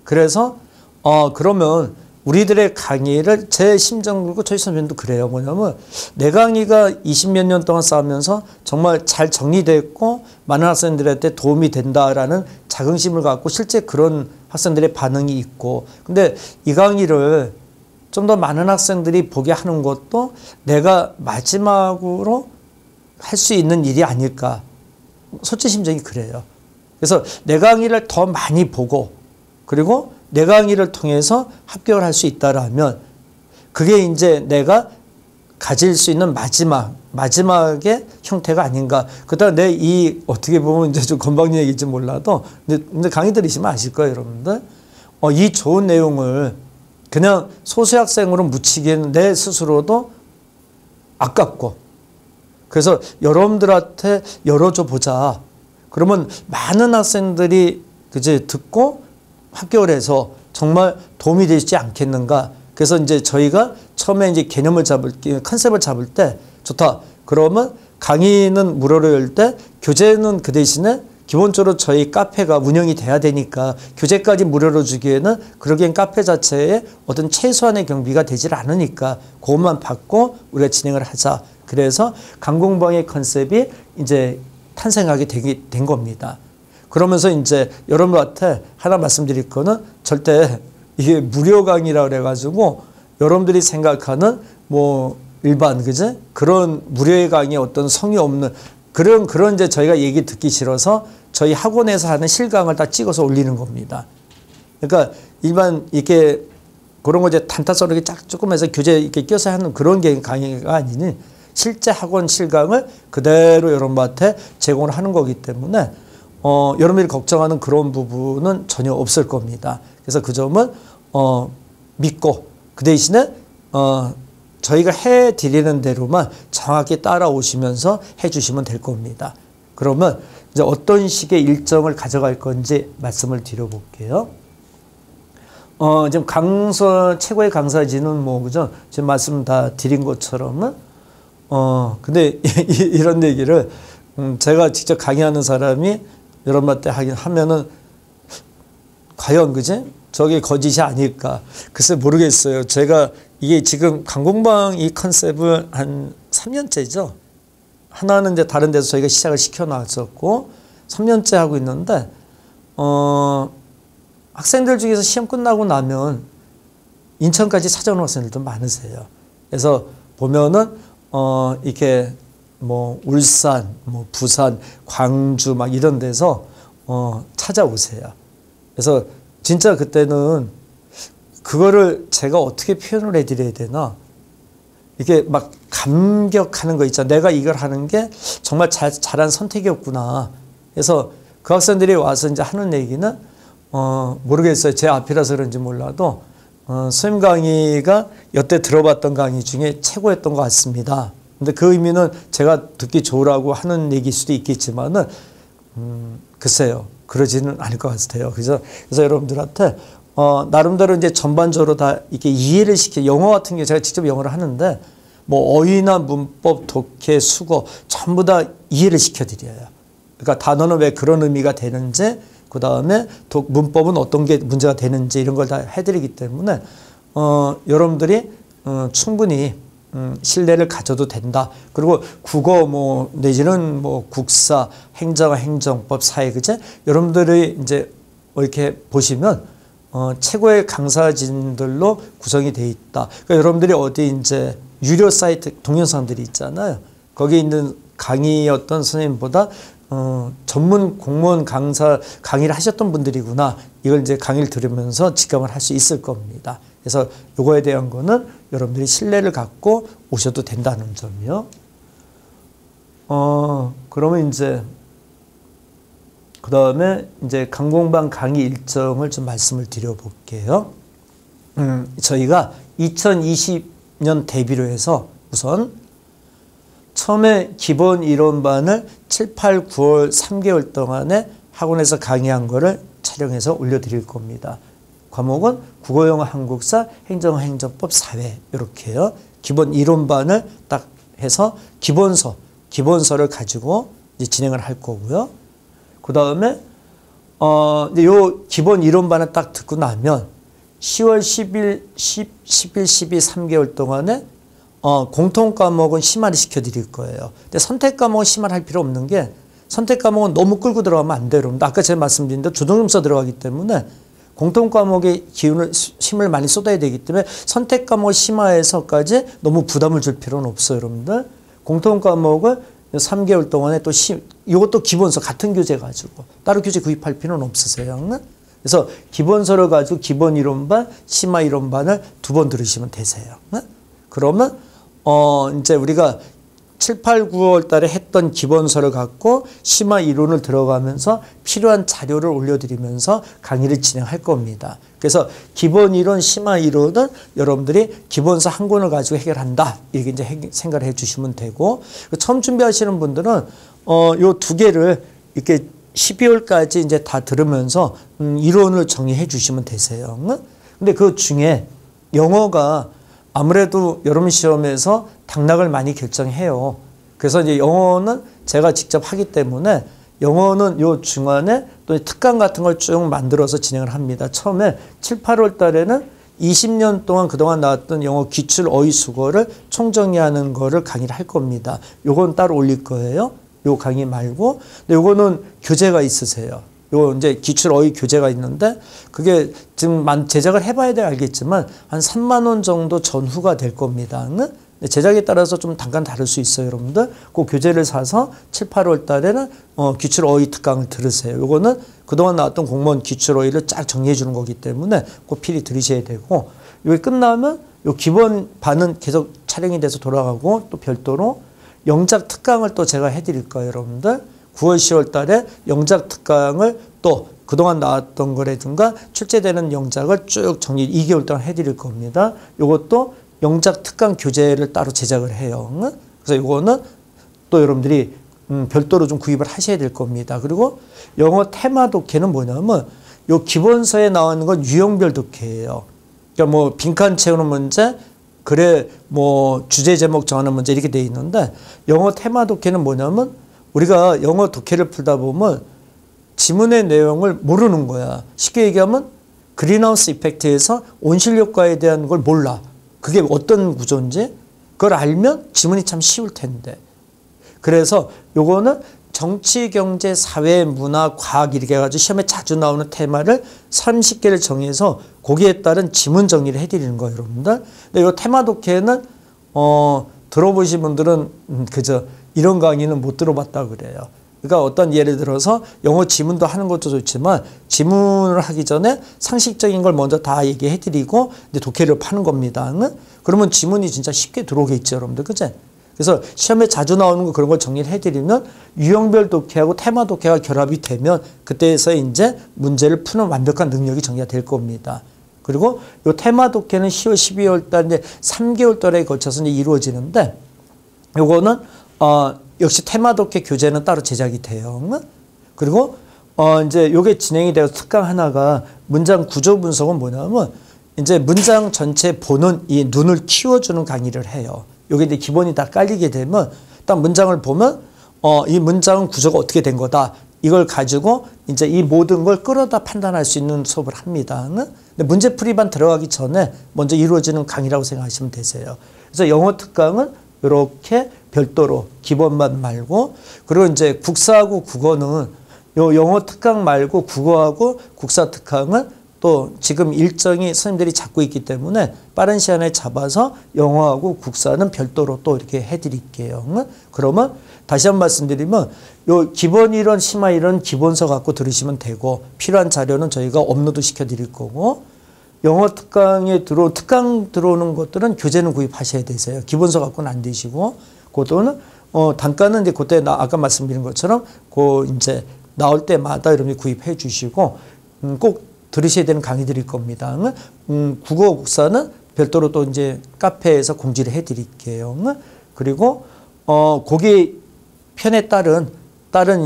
[SPEAKER 1] 그래서 그러면 우리들의 강의를 제 심정 그리고 저희 선생님도 그래요. 뭐냐면 내 강의가 20몇 년 동안 쌓으면서 정말 잘 정리됐고 많은 학생들한테 도움이 된다라는 자긍심을 갖고 실제 그런 학생들의 반응이 있고 근데 이 강의를 좀 더 많은 학생들이 보게 하는 것도 내가 마지막으로 할 수 있는 일이 아닐까. 솔직히 심정이 그래요. 그래서 내 강의를 더 많이 보고 그리고 내 강의를 통해서 합격을 할 수 있다라면 그게 이제 내가 가질 수 있는 마지막의 형태가 아닌가. 그다음 내 이 어떻게 보면 이제 좀 건방진 얘기일지 몰라도 근데 강의 들으시면 아실 거예요, 여러분들. 이 좋은 내용을 그냥 소수학생으로 묻히기에는 내 스스로도 아깝고 그래서 여러분들한테 열어줘 보자. 그러면 많은 학생들이 그제 듣고 합격을 해서 정말 도움이 되지 않겠는가. 그래서 이제 저희가 처음에 이제 컨셉을 잡을 때 좋다. 그러면 강의는 무료로 열 때 교재는 그 대신에 기본적으로 저희 카페가 운영이 돼야 되니까 교재까지 무료로 주기에는 그러기엔 카페 자체에 어떤 최소한의 경비가 되질 않으니까 그것만 받고 우리가 진행을 하자. 그래서 강공방의 컨셉이 이제 탄생하게 된 겁니다. 그러면서 이제 여러분한테 하나 말씀드릴 거는 절대 이게 무료 강의라 그래가지고 여러분들이 생각하는 뭐 일반 그제 그런 무료의 강의 어떤 성의 없는 그런 이제 저희가 얘기 듣기 싫어서 저희 학원에서 하는 실강을 다 찍어서 올리는 겁니다. 그러니까 일반 이렇게 그런 거 이제 단타서로 이렇게 조금 해서 교재 이렇게 껴서 하는 그런 게 강의가 아니니 실제 학원 실강을 그대로 여러분한테 제공을 하는 거기 때문에 여러분들이 걱정하는 그런 부분은 전혀 없을 겁니다. 그래서 그 점은 믿고 그 대신에 저희가 해드리는 대로만 정확히 따라오시면서 해주시면 될 겁니다. 그러면 이제 어떤 식의 일정을 가져갈 건지 말씀을 드려볼게요. 지금 최고의 강사진은 뭐 그죠? 지금 말씀 다 드린 것처럼은 근데 이런 얘기를 제가 직접 강의하는 사람이 여러분한테 하면은 과연 그지? 저게 거짓이 아닐까? 글쎄 모르겠어요. 제가 이게 지금 강공방 이 컨셉을 한 3년째죠. 하나는 이제 다른 데서 저희가 시작을 시켜놨었고 3년째 하고 있는데 학생들 중에서 시험 끝나고 나면 인천까지 찾아오는 학생들도 많으세요. 그래서 보면은 이렇게 뭐 울산, 뭐 부산, 광주 막 이런 데서 찾아오세요. 그래서 진짜 그때는 그거를 제가 어떻게 표현을 해드려야 되나? 이게 막 감격하는 거 있잖아. 내가 이걸 하는 게 정말 잘한 선택이었구나. 그래서 그 학생들이 와서 이제 하는 얘기는 모르겠어요. 제 앞이라서 그런지 몰라도 선생님 강의가 여태 들어봤던 강의 중에 최고였던 것 같습니다. 근데 그 의미는 제가 듣기 좋으라고 하는 얘기일 수도 있겠지만은 글쎄요. 그러지는 않을 것 같아요. 그래서 여러분들한테 나름대로 이제 전반적으로 다 이렇게 이해를 영어 같은 경우 제가 직접 영어를 하는데 뭐 어휘나 문법, 독해, 수거 전부 다 이해를 시켜드려요. 그러니까 단어는 왜 그런 의미가 되는지, 그 다음에 문법은 어떤 게 문제가 되는지 이런 걸 다 해드리기 때문에 여러분들이 충분히 신뢰를 가져도 된다. 그리고 국어 뭐 내지는 뭐 국사, 행정, 행정법, 사회, 그제 여러분들이 이제 이렇게 보시면 최고의 강사진들로 구성이 돼 있다. 그러니까 여러분들이 어디 이제 유료 사이트 동영상들이 있잖아요. 거기에 있는 강의 어떤 선생님보다 전문 공무원 강사 강의를 하셨던 분들이구나. 이걸 이제 강의를 들으면서 직감을 할 수 있을 겁니다. 그래서 요거에 대한 거는 여러분들이 신뢰를 갖고 오셔도 된다는 점이요. 그러면 이제 그 다음에 이제 강공방 강의 일정을 좀 말씀을 드려볼게요. 저희가 2020년 대비로 해서 우선 처음에 기본 이론반을 7, 8, 9월 3개월 동안에 학원에서 강의한 거를 촬영해서 올려드릴 겁니다. 과목은 국어, 영어, 한국사, 행정, 행정법, 사회 이렇게요. 기본 이론반을 딱 해서 기본서를 가지고 이제 진행을 할 거고요. 그 다음에 요 기본 이론반을 딱 듣고 나면 10월 10일, 12, 3개월 동안에 공통 과목은 심화를 시켜드릴 거예요. 근데 선택 과목은 심화를 할 필요 없는 게 선택 과목은 너무 끌고 들어가면 안 돼요. 여러분. 아까 제가 말씀드린 대로 주동용사 들어가기 때문에 공통 과목의 힘을 많이 쏟아야 되기 때문에 선택 과목 심화해서까지 너무 부담을 줄 필요는 없어요. 여러분들. 공통 과목을 3개월 동안에 또 이것도 기본서 같은 교재 가지고 따로 교재 구입할 필요는 없으세요. 그래서 기본서를 가지고 기본 이론반, 심화 이론반을 2번 들으시면 되세요. 그러면 이제 우리가 7, 8, 9월 달에 했던 기본서를 갖고 심화 이론을 들어가면서 필요한 자료를 올려드리면서 강의를 진행할 겁니다. 그래서 기본 이론, 심화 이론은 여러분들이 기본서 한 권을 가지고 해결한다. 이렇게 이제 생각을 해 주시면 되고, 처음 준비하시는 분들은 요 2개를 이렇게 12월까지 이제 다 들으면서 이론을 정리해 주시면 되세요. 근데 그 중에 영어가 아무래도 여름 시험에서 당락을 많이 결정해요. 그래서 이제 영어는 제가 직접 하기 때문에 영어는 요 중간에 또 특강 같은 걸 쭉 만들어서 진행을 합니다. 처음에 7, 8월 달에는 20년 동안 그동안 나왔던 영어 기출 어휘 수거를 총정리하는 거를 강의를 할 겁니다. 요건 따로 올릴 거예요. 요 강의 말고. 근데 요거는 교재가 있으세요. 요 이제 기출 어휘 교재가 있는데 그게 지금 제작을 해봐야 돼 알겠지만 한 3만 원 정도 전후가 될 겁니다. 제작에 따라서 좀 단가는 다를 수 있어요, 여러분들. 그 교재를 사서 7, 8월 달에는 기출 어휘 특강을 들으세요. 요거는 그동안 나왔던 공무원 기출 어휘를 쫙 정리해 주는 거기 때문에 꼭 필히 들으셔야 되고, 이게 끝나면 요 기본 반은 계속 촬영이 돼서 돌아가고 또 별도로 영작 특강을 또 제가 해드릴 거예요, 여러분들. 9월, 10월 달에 영작 특강을 또 그동안 나왔던 거라든가 출제되는 영작을 쭉 정리 2개월 동안 해드릴 겁니다. 요것도 영작 특강 교재를 따로 제작을 해요. 그래서 요거는 또 여러분들이 별도로 좀 구입을 하셔야 될 겁니다. 그리고 영어 테마 독해는 뭐냐면 요 기본서에 나오는 건 유형별 독해예요. 그러니까 뭐 빈칸 채우는 문제, 그래 뭐 주제 제목 정하는 문제 이렇게 돼 있는데, 영어 테마 독해는 뭐냐면 우리가 영어 독해를 풀다 보면 지문의 내용을 모르는 거야. 쉽게 얘기하면 그린하우스 이펙트에서 온실효과에 대한 걸 몰라. 그게 어떤 구조인지 그걸 알면 지문이 참 쉬울 텐데. 그래서 요거는 정치, 경제, 사회, 문화, 과학 이렇게 해가지고 시험에 자주 나오는 테마를 30개를 정해서 거기에 따른 지문 정리를 해드리는 거예요, 여러분들. 근데 이 테마 독해는 들어보신 분들은 그저 이런 강의는 못 들어봤다 그래요. 그러니까 어떤 예를 들어서 영어 지문도 하는 것도 좋지만 지문을 하기 전에 상식적인 걸 먼저 다 얘기해 드리고 이제 독해를 파는 겁니다. 그러면 지문이 진짜 쉽게 들어오겠죠, 여러분들. 그죠? 그래서 시험에 자주 나오는 거 그런 걸 정리를 해드리면 유형별 독해하고 테마 독해가 결합이 되면 그때에서 이제 문제를 푸는 완벽한 능력이 정리가 될 겁니다. 그리고 요 테마 독해는 10월, 12월 달 이제 3개월 달에 거쳐서 이제 이루어지는데 요거는 역시 테마 독해 교재는 따로 제작이 돼요. 그리고 이제 요게 진행이 되어서 특강 하나가 문장 구조 분석은 뭐냐면 이제 문장 전체 보는 이 눈을 키워주는 강의를 해요. 요게 이제 기본이 다 깔리게 되면 딱 문장을 보면 이 문장은 구조가 어떻게 된 거다. 이걸 가지고 이제 이 모든 걸 끌어다 판단할 수 있는 수업을 합니다. 근데 문제풀이반 들어가기 전에 먼저 이루어지는 강의라고 생각하시면 되세요. 그래서 영어 특강은 이렇게 별도로 기본만 말고 그리고 이제 국사하고 국어는 요 영어 특강 말고 국어하고 국사 특강은 또 지금 일정이 선생님들이 잡고 있기 때문에 빠른 시간에 잡아서 영어하고 국사는 별도로 또 이렇게 해드릴게요. 그러면 다시 한번 말씀드리면 요 기본 이론, 심화 이론 기본서 갖고 들으시면 되고 필요한 자료는 저희가 업로드 시켜드릴 거고 영어 특강 들어오는 것들은 교재는 구입하셔야 되세요. 기본서 갖고는 안 되시고 그것도는 단가는 이제 그때 아까 말씀드린 것처럼 이제 나올 때마다 여러분이 구입해 주시고 꼭 들으셔야 되는 강의들일 겁니다. 국어 국사는 별도로 또 이제 카페에서 공지를 해 드릴게요. 그리고 거기 편에 따른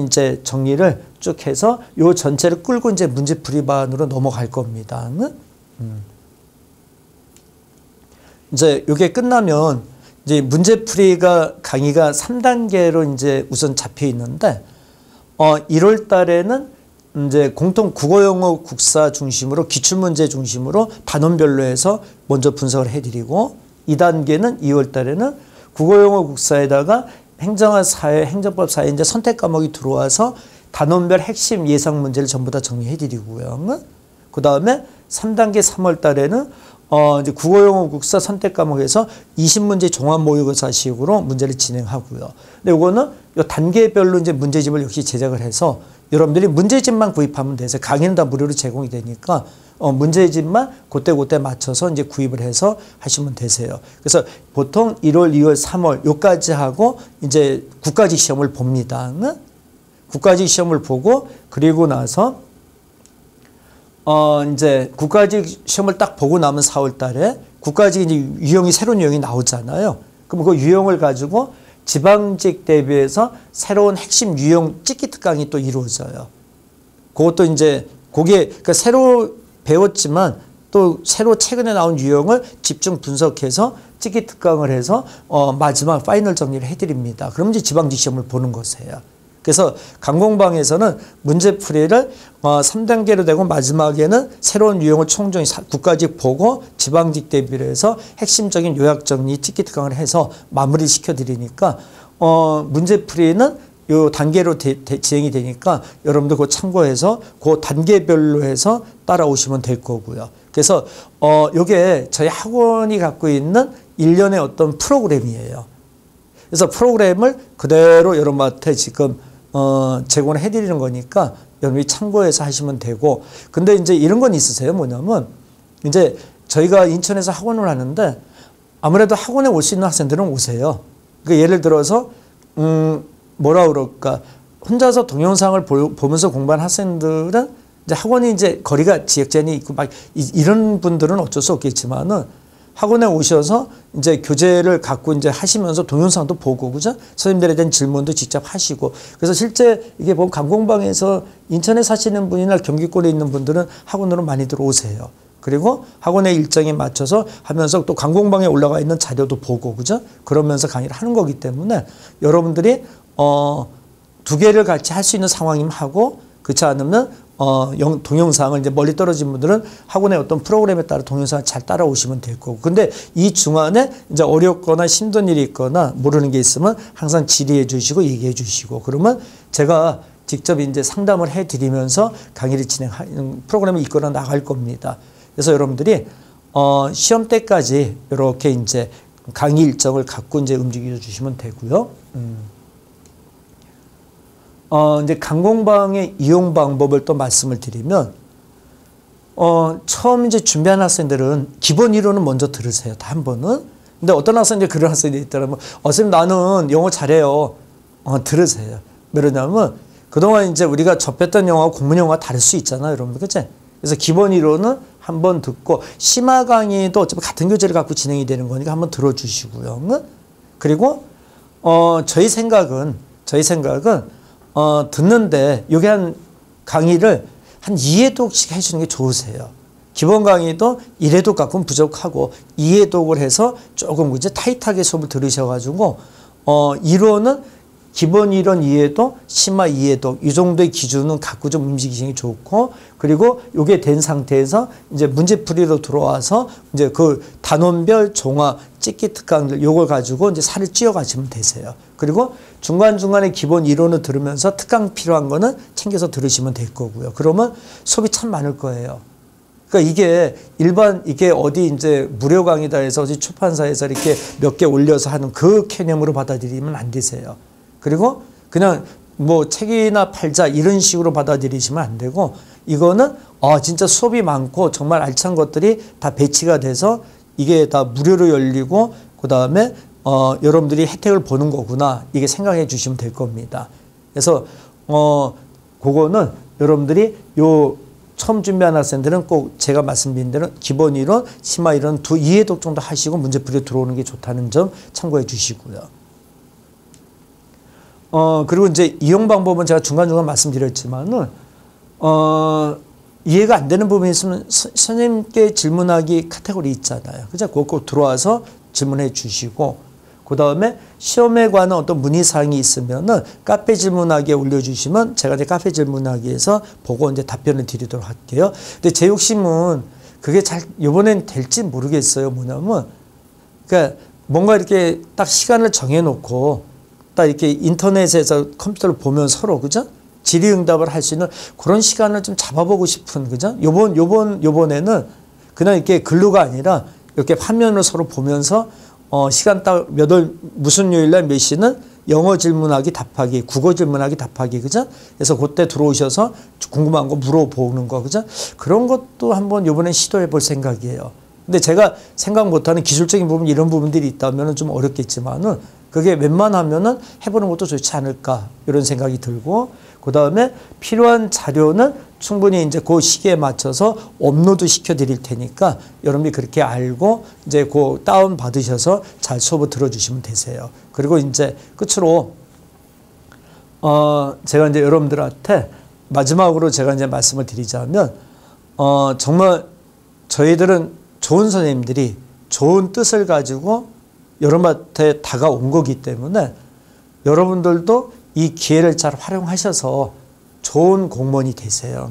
[SPEAKER 1] 이제 정리를 쭉 해서 요 전체를 끌고 이제 문제풀이반으로 넘어갈 겁니다. 이제 요게 끝나면 이제 문제풀이가 강의가 3단계로 이제 우선 잡혀 있는데 1월 달에는 이제 공통 국어 영어 국사 중심으로 기출문제 중심으로 단원별로 해서 먼저 분석을 해드리고 2단계는 2월 달에는 국어 영어 국사에다가 행정학 사회 행정법 사회 이제 선택 과목이 들어와서 단원별 핵심 예상 문제를 전부 다 정리해 드리고요. 그 다음에 3단계 3월 달에는 이제 국어 영어 국사 선택 과목에서 20문제 종합 모의고사식으로 문제를 진행하고요. 근데 이거는 요 단계별로 이제 문제집을 역시 제작을 해서 여러분들이 문제집만 구입하면 돼서 강의는 다 무료로 제공이 되니까 문제집만 그때 맞춰서 이제 구입을 해서 하시면 되세요. 그래서 보통 1월, 2월, 3월 요까지 하고 이제 국가직 시험을 봅니다. 국가직 시험을 보고 그리고 나서 이제 국가직 시험을 딱 보고 나면 4월 달에 국가직 이제 유형이 새로운 유형이 나오잖아요. 그럼 그 유형을 가지고 지방직 대비해서 새로운 핵심 유형 찍기 특강이 또 이루어져요. 그것도 이제 그러니까 새로 배웠지만 또 새로 최근에 나온 유형을 집중 분석해서 찍기 특강을 해서 마지막 파이널 정리를 해드립니다. 그럼 이제 지방직 시험을 보는 것이에요. 그래서 강공방에서는 문제풀이를 3단계로 되고 마지막에는 새로운 유형을 총정리 국가직 보고 지방직 대비를 해서 핵심적인 요약정리 찍기 특강을 해서 마무리 시켜드리니까 문제풀이는 요 단계로 진행이 되니까 여러분들 그거 참고해서 그 단계별로 해서 따라오시면 될 거고요. 그래서 요게 저희 학원이 갖고 있는 1년의 어떤 프로그램이에요. 그래서 프로그램을 그대로 여러분한테 지금 제공을 해드리는 거니까 여러분이 참고해서 하시면 되고 근데 이제 이런 건 있으세요. 뭐냐면 이제 저희가 인천에서 학원을 하는데 아무래도 학원에 올 수 있는 학생들은 오세요. 그러니까 예를 들어서 뭐라 그럴까 혼자서 동영상을 보면서 공부하는 학생들은 이제 학원이 이제 거리가 지역 제한이 있고 막 이런 분들은 어쩔 수 없겠지만은 학원에 오셔서 이제 교재를 갖고 이제 하시면서 동영상도 보고, 그죠? 선생님들에 대한 질문도 직접 하시고. 그래서 실제 이게 보면 강공방에서 인천에 사시는 분이나 경기권에 있는 분들은 학원으로 많이 들어오세요. 그리고 학원의 일정에 맞춰서 하면서 또 강공방에 올라가 있는 자료도 보고, 그죠? 그러면서 강의를 하는 거기 때문에 여러분들이, 두 개를 같이 할 수 있는 상황이면 하고, 그렇지 않으면 동영상을 이제 멀리 떨어진 분들은 학원의 어떤 프로그램에 따라 동영상을 잘 따라오시면 될 거고. 근데 이 중간에 이제 어렵거나 힘든 일이 있거나 모르는 게 있으면 항상 질의해 주시고 얘기해 주시고 그러면 제가 직접 이제 상담을 해 드리면서 강의를 진행하는 프로그램을 이끌어 나갈 겁니다. 그래서 여러분들이 시험 때까지 이렇게 이제 강의 일정을 갖고 이제 움직여 주시면 되고요. 이제 강공방의 이용 방법을 또 말씀을 드리면, 처음 이제 준비한 학생들은 기본 이론은 먼저 들으세요. 다 한 번은. 근데 어떤 학생들 그런 학생들이 있더라면, 선생님 나는 영어 잘해요. 들으세요. 왜 그러냐면, 그동안 이제 우리가 접했던 영어와 공문 영어가 다를 수 있잖아요, 여러분들. 그치? 그래서 기본 이론은 한번 듣고, 심화 강의도 어차피 같은 교재를 갖고 진행이 되는 거니까 한번 들어주시고요. 그리고, 저희 생각은, 듣는데, 요게 한 강의를 한 2회독씩 해주는 게 좋으세요. 기본 강의도 1회독 갖고는 부족하고 2회독을 해서 조금 이제 타이트하게 수업을 들으셔가지고, 이론은 기본 이론 2회독, 심화 2회독, 이 정도의 기준은 갖고 좀 움직이시는 게 좋고, 그리고 요게 된 상태에서 이제 문제풀이로 들어와서 이제 그 단원별 종합, 찍기 특강들 요걸 가지고 이제 살을 찌어 가시면 되세요. 그리고 중간중간에 기본 이론을 들으면서 특강 필요한 거는 챙겨서 들으시면 될 거고요. 그러면 수업이 참 많을 거예요. 그러니까 이게 이게 어디 이제 무료 강의다 해서 어디 출판사에서 이렇게 몇 개 올려서 하는 그 개념으로 받아들이면 안 되세요. 그리고 그냥 뭐 책이나 팔자 이런 식으로 받아들이시면 안 되고, 이거는 진짜 수업이 많고 정말 알찬 것들이 다 배치가 돼서 이게 다 무료로 열리고, 그 다음에 여러분들이 혜택을 보는 거구나, 이게 생각해 주시면 될 겁니다. 그래서 그거는 여러분들이 처음 준비한 학생들은 꼭 제가 말씀드린 대로 기본 이론, 심화 이론 2회독 정도 하시고 문제풀이에 들어오는 게 좋다는 점 참고해 주시고요. 그리고 이제 이용 방법은 제가 중간중간 말씀드렸지만은, 이해가 안 되는 부분이 있으면 선생님께 질문하기 카테고리 있잖아요. 그죠? 그거 들어와서 질문해 주시고, 그 다음에 시험에 관한 어떤 문의사항이 있으면은 카페 질문하기에 올려주시면 제가 이제 카페 질문하기에서 보고 이제 답변을 드리도록 할게요. 근데 제 욕심은 그게 이번엔 될지 모르겠어요. 뭐냐면, 그러니까 뭔가 이렇게 딱 시간을 정해놓고 딱 이렇게 인터넷에서 컴퓨터를 보면 서로, 그죠? 질의응답을 할 수 있는 그런 시간을 좀 잡아보고 싶은, 그죠? 요번에는 그냥 이렇게 글로가 아니라 이렇게 화면을 서로 보면서, 시간 딱 무슨 요일날 몇 시는 영어 질문하기 답하기, 국어 질문하기 답하기, 그죠? 그래서 그때 들어오셔서 궁금한 거 물어보는 거, 그죠? 그런 것도 한번 요번에 시도해 볼 생각이에요. 근데 제가 생각 못하는 기술적인 부분, 이런 부분들이 있다면 좀 어렵겠지만은, 그게 웬만하면은 해보는 것도 좋지 않을까, 이런 생각이 들고, 그 다음에 필요한 자료는 충분히 이제 그 시기에 맞춰서 업로드 시켜 드릴 테니까 여러분이 그렇게 알고 이제 그 다운 받으셔서 잘 수업을 들어주시면 되세요. 그리고 이제 끝으로, 제가 이제 여러분들한테 마지막으로 제가 이제 말씀을 드리자면, 정말 저희들은 좋은 선생님들이 좋은 뜻을 가지고 여러분한테 다가온 거기 때문에 여러분들도 이 기회를 잘 활용하셔서 좋은 공무원이 되세요.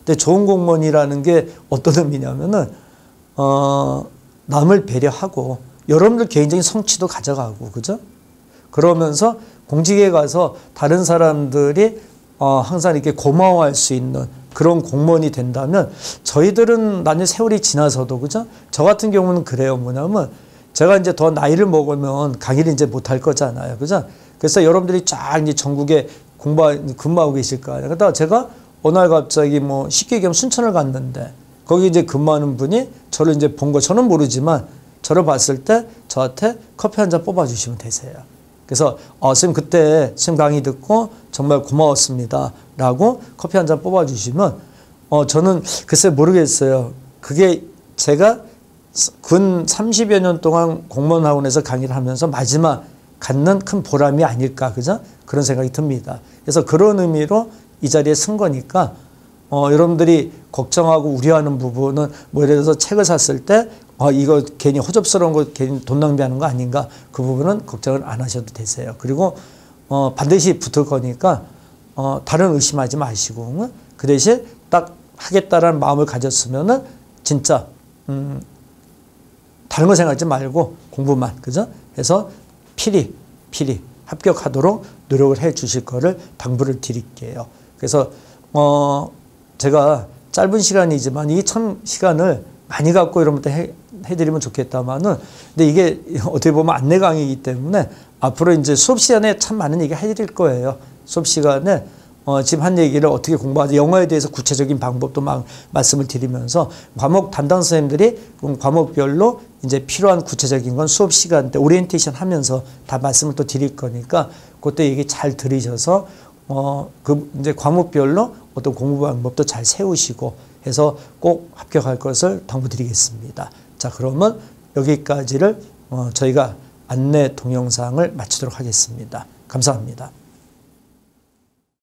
[SPEAKER 1] 근데 좋은 공무원이라는 게 어떤 의미냐면은, 남을 배려하고 여러분들 개인적인 성취도 가져가고, 그죠? 그러면서 공직에 가서 다른 사람들이 항상 이렇게 고마워할 수 있는 그런 공무원이 된다면, 저희들은 나중에 세월이 지나서도, 그죠? 저 같은 경우는 그래요. 뭐냐면, 제가 이제 더 나이를 먹으면 강의를 이제 못할 거잖아요. 그죠? 그래서 여러분들이 쫙 이제 전국에 근무하고 계실 거 아니에요. 그러다가 제가 어느 날 갑자기 뭐 쉽게 얘기하면 순천을 갔는데, 거기 이제 근무하는 분이 저를 이제 본 거, 저는 모르지만 저를 봤을 때 저한테 커피 한 잔 뽑아주시면 되세요. 그래서, 선생님 그때 선생님 강의 듣고 정말 고마웠습니다 라고 커피 한 잔 뽑아주시면, 저는 글쎄 모르겠어요. 그게 제가 근 30여 년 동안 공무원 학원에서 강의를 하면서 마지막 갖는 큰 보람이 아닐까, 그죠? 그런 생각이 듭니다. 그래서 그런 의미로 이 자리에 쓴 거니까, 여러분들이 걱정하고 우려하는 부분은 뭐 예를 들어서 책을 샀을 때, 이거 괜히 허접스러운 거 괜히 돈 낭비하는 거 아닌가, 그 부분은 걱정을 안 하셔도 되세요. 그리고, 반드시 붙을 거니까, 다른 의심하지 마시고, 그 대신 딱 하겠다라는 마음을 가졌으면은 진짜, 다른 거 생각하지 말고 공부만, 그죠? 해서 필히 합격하도록 노력을 해 주실 거를 당부를 드릴게요. 그래서 제가 짧은 시간이지만 이 참 시간을 많이 갖고 여러분들 해드리면 좋겠다마는, 근데 이게 어떻게 보면 안내 강의이기 때문에 앞으로 이제 수업 시간에 참 많은 얘기 해드릴 거예요. 수업 시간에 지금 한 얘기를 어떻게 공부하지, 영어에 대해서 구체적인 방법도 막 말씀을 드리면서 과목 담당 선생님들이 과목별로 이제 필요한 구체적인 건 수업 시간 때 오리엔테이션 하면서 다 말씀을 또 드릴 거니까 그때 얘기 잘 들으셔서 그 이제 과목별로 어떤 공부 방법도 잘 세우시고 해서 꼭 합격할 것을 당부드리겠습니다. 자, 그러면 여기까지를 저희가 안내 동영상을 마치도록 하겠습니다. 감사합니다.